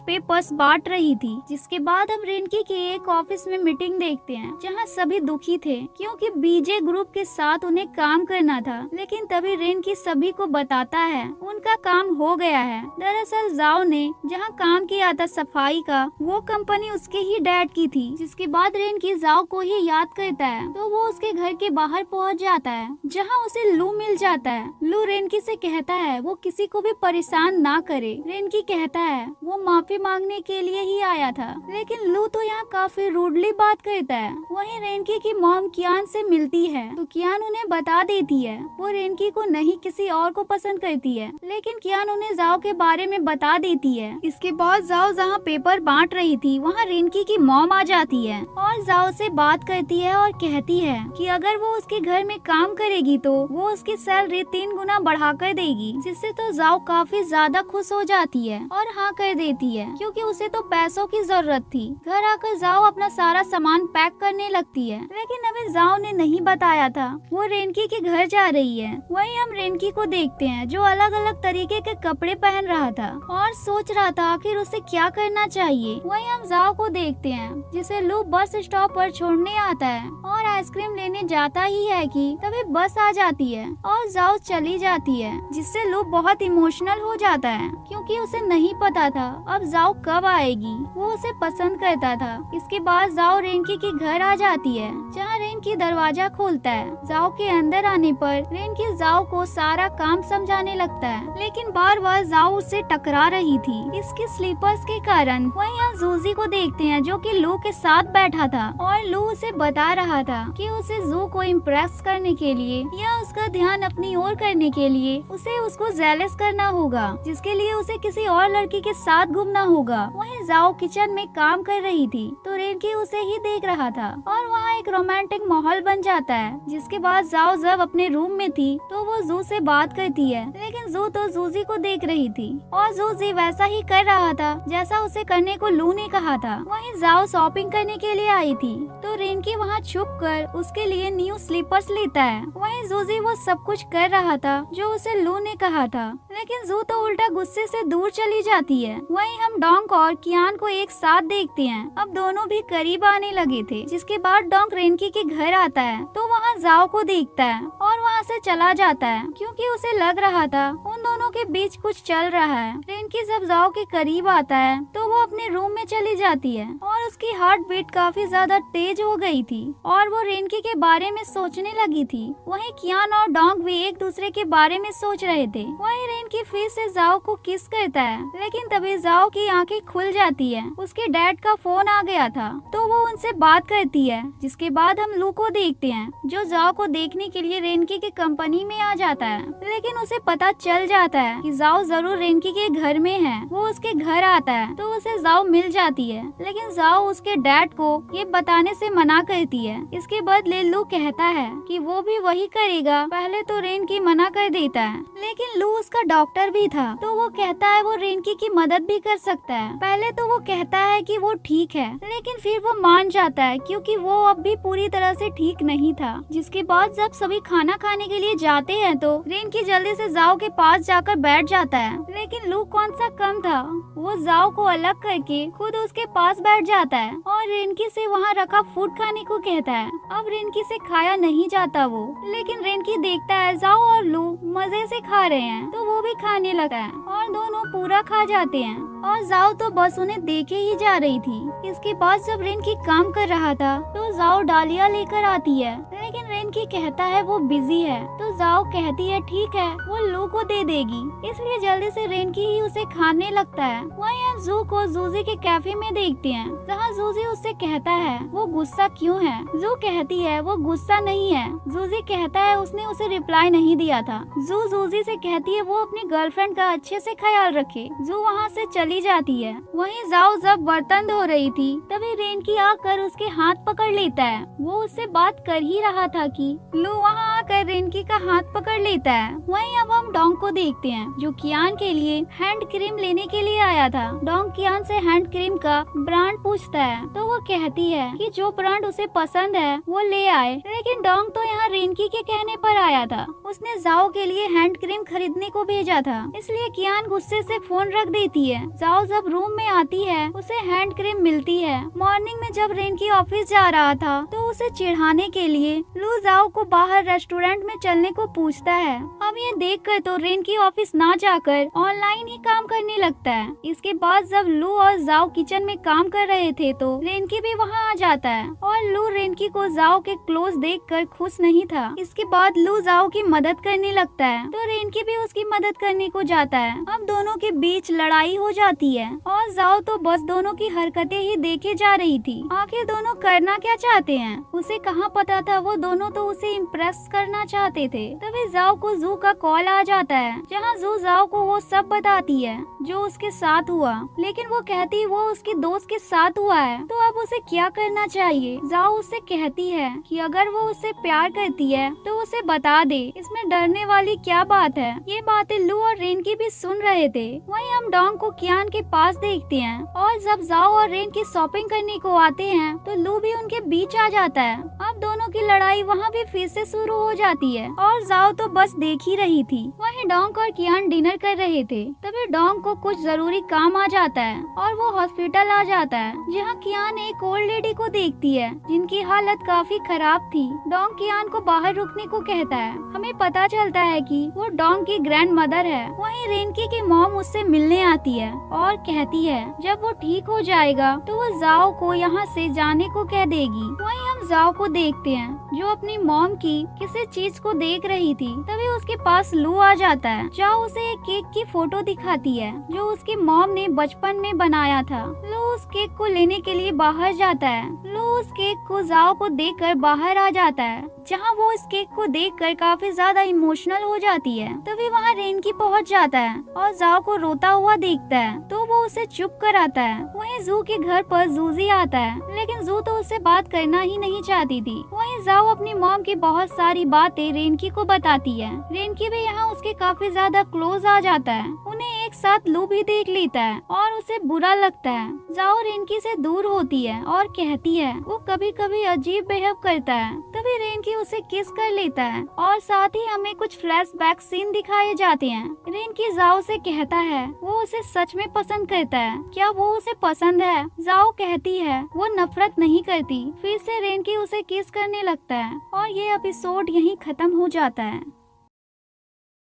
पेपर्स बांट रही थी। जिसके बाद हम रेनकी के एक ऑफिस में मीटिंग देखते हैं जहां सभी दुखी थे क्योंकि बीजे ग्रुप के साथ उन्हें काम करना था। लेकिन तभी रेनकी सभी को बताता है उनका काम हो गया है। दरअसल जाओ ने जहां काम किया था सफाई का वो कंपनी उसके ही डैड की थी। जिसके बाद रेनकी जाओ को ही याद करता है तो वो उसके घर के बाहर पहुंच जाता है जहां उसे लू मिल जाता है। लू रेनकी से कहता है वो किसी को भी परेशान ना करे। रेनकी कहता है वो माफी मांगने के लिए ही आया था, लेकिन लू तो यहाँ काफी रूडली बात करता है। वहीं रेनकी की मॉम कियान से मिलती है तो कियान उन्हें बता देती है वो रेनकी को नहीं किसी और को पसंद करती है, लेकिन कियान उन्हें जाओ के बारे में बता देती है। इसके बाद जाओ जहाँ पेपर बांट रही थी वहाँ रेनकी की मॉम आ जाती है और जाओ से बात करती है और कहती है कि अगर वो उसके घर में काम करेगी तो वो उसकी सैलरी 3 गुना बढ़ाकर देगी। जिससे तो जाओ काफी ज्यादा खुश हो जाती है और हाँ कर देती है क्योंकि उसे तो पैसों की जरूरत थी। घर आकर जाओ अपना सारा सामान पैक करने लगती है, लेकिन अभी जाओ ने नहीं बताया था वो रेनकी के घर जा रही है। वहीं हम रेनकी को देखते हैं जो अलग अलग तरीके के कपड़े पहन रहा था और सोच रहा था आखिर उसे क्या करना चाहिए। वहीं हम जाओ को देखते हैं जिसे लू बस स्टॉप पर छोड़ने आता है और आइसक्रीम लेने जाता ही है कि तभी बस आ जाती है और जाओ चली जाती है, जिससे लू बहुत इमोशनल हो जाता है क्योंकि उसे नहीं पता था अब जाओ कब आएगी। वो उसे पसंद करता था। इसके बाद जाओ रेनकी के घर आ जाती है जहाँ रेनकी दरवाजा खोलता है। जाओ के अंदर आने पर रेनकी जाओ को सारा काम समझाने लगता है, लेकिन बार बार जाओ उससे टकरा रही थी इसके स्लीपर्स के कारण। वहीं हम जूजी को देखते हैं जो कि लू के साथ बैठा था और लू उसे बता रहा था कि उसे जू को इम्प्रेस करने के लिए या उसका ध्यान अपनी ओर करने के लिए उसे उसको जेलस करना होगा, जिसके लिए उसे किसी और लड़की के साथ घूमना होगा। वहीं जाओ किचन में काम कर रही थी तो रेनकी उसे ही देख रहा था और वहाँ एक रोमांटिक माहौल बन जाता है। जिसके बाद जाओ जब अपने रूम में थी तो वो जू से बात करती है, लेकिन जू तो जूजी को देख रही थी और जूजी वैसा ही कर रहा था जैसा उसे करने को लू ने कहा था। वहीं जाओ शॉपिंग करने के लिए आई थी तो रेनकी वहाँ छुप कर उसके लिए न्यू स्लीपर्स लेता है। वहीं जूजी वो सब कुछ कर रहा था जो उसे लू ने कहा था, लेकिन जू तो उल्टा गुस्से से दूर चली जाती है। वहीं हम डोंग और कियान को एक साथ देखते हैं। अब दोनों भी करीब आने लगे थे। जिसके बाद डोंग रेनकी के घर आता है तो वहाँ जाओ को देखता है और वहाँ से चला जाता है क्योंकि उसे लग रहा था उन दोनों के बीच कुछ चल रहा है। रेनकी जब जाओ के करीब आता है तो वो अपने रूम में चली जाती है और उसकी हार्ट बीट काफी ज्यादा तेज हो गई थी और वो रेनकी के बारे में सोचने लगी थी। वहीं कियान और डोंग भी एक दूसरे के बारे में सोच रहे थे। वहीं रेनकी फिर से जाओ को किस करता है, लेकिन तभी जाओ की आंखें खुल जाती है। उसके डैड का फोन आ गया था तो वो उनसे बात करती है, जिसके बाद हम लू को देखते हैं जो जाओ को देखने के लिए रेनकी के कंपनी में आ जाता है। लेकिन उसे पता चल जाता है कि जाओ जरूर रेनकी के घर में है। वो उसके घर आता है तो उसे जाओ मिल जाती है, लेकिन जाओ उसके डैड को ये बताने से मना करती है। इसके बाद लू कहता है कि वो भी वही करेगा। पहले तो रेनकी मना कर देता है, लेकिन लू उसका डॉक्टर भी था तो वो कहता है वो रेनकी की मदद भी कर सकता है। पहले तो वो कहता है कि वो ठीक है, लेकिन फिर वो मान जाता है क्योंकि वो अब भी पूरी तरह से ठीक नहीं था। जिसके बाद जब सभी खाना खाने के लिए जाते हैं तो रेनकी जल्दी से जाओ के पास जाकर बैठ जाता है, लेकिन लू कौन सा कम था, वो जाओ को अलग करके खुद उसके पास बैठ जाता है और रेनकी से वहाँ रखा फूड खाने को कहता है। अब रेनकी से खाया नहीं जाता वो, लेकिन रेनकी देखता है जाओ और लू मजे से खा रहे हैं तो वो भी खाने लगा है और दोनों पूरा खा जाते हैं और जाओ तो बस उन्हें देखे ही जा रही थी। इसके बाद जब रेनकी काम कर रहा था तो जाओ डालिया लेकर आती है, लेकिन रेनकी कहता है वो बिजी है तो जाओ कहती है ठीक है वो लू को दे देगी, इसलिए जल्दी से रेनकी ही उसे खाने लगता है। वहीं हम जू को जूजी के कैफे में देखते हैं जहाँ जूजी उससे कहता है वो गुस्सा क्यों है। जू कहती है वो गुस्सा नहीं है। जूजी कहता है उसने उसे रिप्लाई नहीं दिया था। जू जूजी से कहती है वो अपनी गर्लफ्रेंड का अच्छे से ख्याल रखे। जू वहाँ से चली जाती है। वहीं जाओ जब बर्तन धो रही थी तभी रेनकी आकर उसके हाथ पकड़ लेता है। वो उससे बात कर ही रहा था कि लू वहाँ आकर रेनकी का हाथ पकड़ लेता है। वहीं अब हम डोंग को देखते हैं जो कियान के लिए हैंड क्रीम लेने के लिए आया था। डोंग कियान से हैंड क्रीम का ब्रांड पूछता है तो वो कहती है कि जो ब्रांड उसे पसंद है वो ले आए, लेकिन डोंग तो यहाँ रेनकी के कहने पर आया था। उसने जाओ के लिए हैंड क्रीम खरीदने को भेजा था, इसलिए कियान गुस्से से फोन रख देती है। जाओ जब रूम में आती है उसे हैंड क्रीम मिलती है। मॉर्निंग में जब रेनकी ऑफिस जा रहा था तो उसे चिढ़ाने के लिए लू जाओ को बाहर रेस्टोरेंट में चलने को पूछता है। अब ये देखकर तो रेनकी ऑफिस ना जाकर ऑनलाइन ही काम करने लगता है। इसके बाद जब लू और जाओ किचन में काम कर रहे थे तो रेनकी भी वहाँ आ जाता है और लू रेनकी को जाओ के क्लोज देखकर खुश नहीं था। इसके बाद लू जाओ की मदद करने लगता है तो रेनकी भी उसकी मदद करने को जाता है। अब दोनों के बीच लड़ाई हो जाती है और जाओ तो बस दोनों की हरकतें ही देखे जा रही थी। आखिर दोनों करना क्या चाहते हैं उसे कहाँ पता था। वो दोनों तो उसे इम्प्रेस करना चाहते थे। तभी जाओ को जू का कॉल आ जाता है जहाँ जू जाओ को वो सब बताती है जो उसके साथ हुआ, लेकिन वो कहती वो उसके दोस्त के साथ हुआ है तो अब उसे क्या करना चाहिए। जाओ उससे कहती है कि अगर वो उससे प्यार करती है तो उसे बता दे, इसमें डरने वाली क्या बात है। ये बातें लू और रेनकी भी सुन रहे थे। वहीं हम डोंग को कियान के पास देखते हैं और जब जाओ और रेनकी शॉपिंग करने को आते हैं तो लू भी उनके बीच आ जाता है। अब दोनों की लड़ाई वहाँ भी फिर से शुरू हो जाती है और जाओ तो बस देख ही रही थी। वहीं डोंग और कियान डिनर कर रहे थे तभी डोंग को कुछ जरूरी काम आ जाता है और वो हॉस्पिटल आ जाता है जहाँ कियान एक ओल्ड लेडी को देखती है जिनकी हालत काफी खराब थी। डोंग कियान को बाहर रुकने को कहता है। हमें पता चलता है कि वो डोंग की ग्रैंड मदर है। वहीं रेनकी की मॉम उससे मिलने आती है और कहती है जब वो ठीक हो जाएगा तो वो जाओ को यहाँ से जाने को कह देगी। वहीं हम जाओ को देखते हैं जो अपनी मॉम की किसी चीज को देख रही थी। तभी उसके पास लू आ जाता है। जाओ उसे एक केक की फोटो दिखाती है जो उसकी मॉम ने बचपन में बनाया था। लू उस केक को लेने के लिए बाहर जाता है। लू उस केक को जाओ को देखकर बाहर आ जाता है जहाँ वो इस केक को देखकर काफी ज्यादा इमोशनल हो जाती है। तभी वहाँ रेनकी पहुँच जाता है और जाओ को रोता हुआ देखता है तो वो उसे चुप कराता है। वहीं जू के घर पर जूजी आता है, लेकिन जू तो उससे बात करना ही नहीं चाहती थी। वहीं जाओ अपनी मॉम की बहुत सारी बातें रेनकी को बताती है। रेनकी भी यहाँ उसके काफी ज्यादा क्लोज आ जाता है। उन्हें एक साथ लू भी देख लेता है और उसे बुरा लगता है। जाओ रेनकी से दूर होती है और कहती है वो कभी कभी अजीब बिहेव करता है। तभी रेनकी उसे किस कर लेता है और साथ ही हमें कुछ फ्लैशबैक सीन दिखाए जाते हैं। रेनकी जाओ से कहता है वो उसे सच में पसंद करता है, क्या वो उसे पसंद है। जाओ कहती है वो नफरत नहीं करती। फिर से रेनकी उसे किस करने लगता है और ये एपिसोड यहीं खत्म हो जाता है।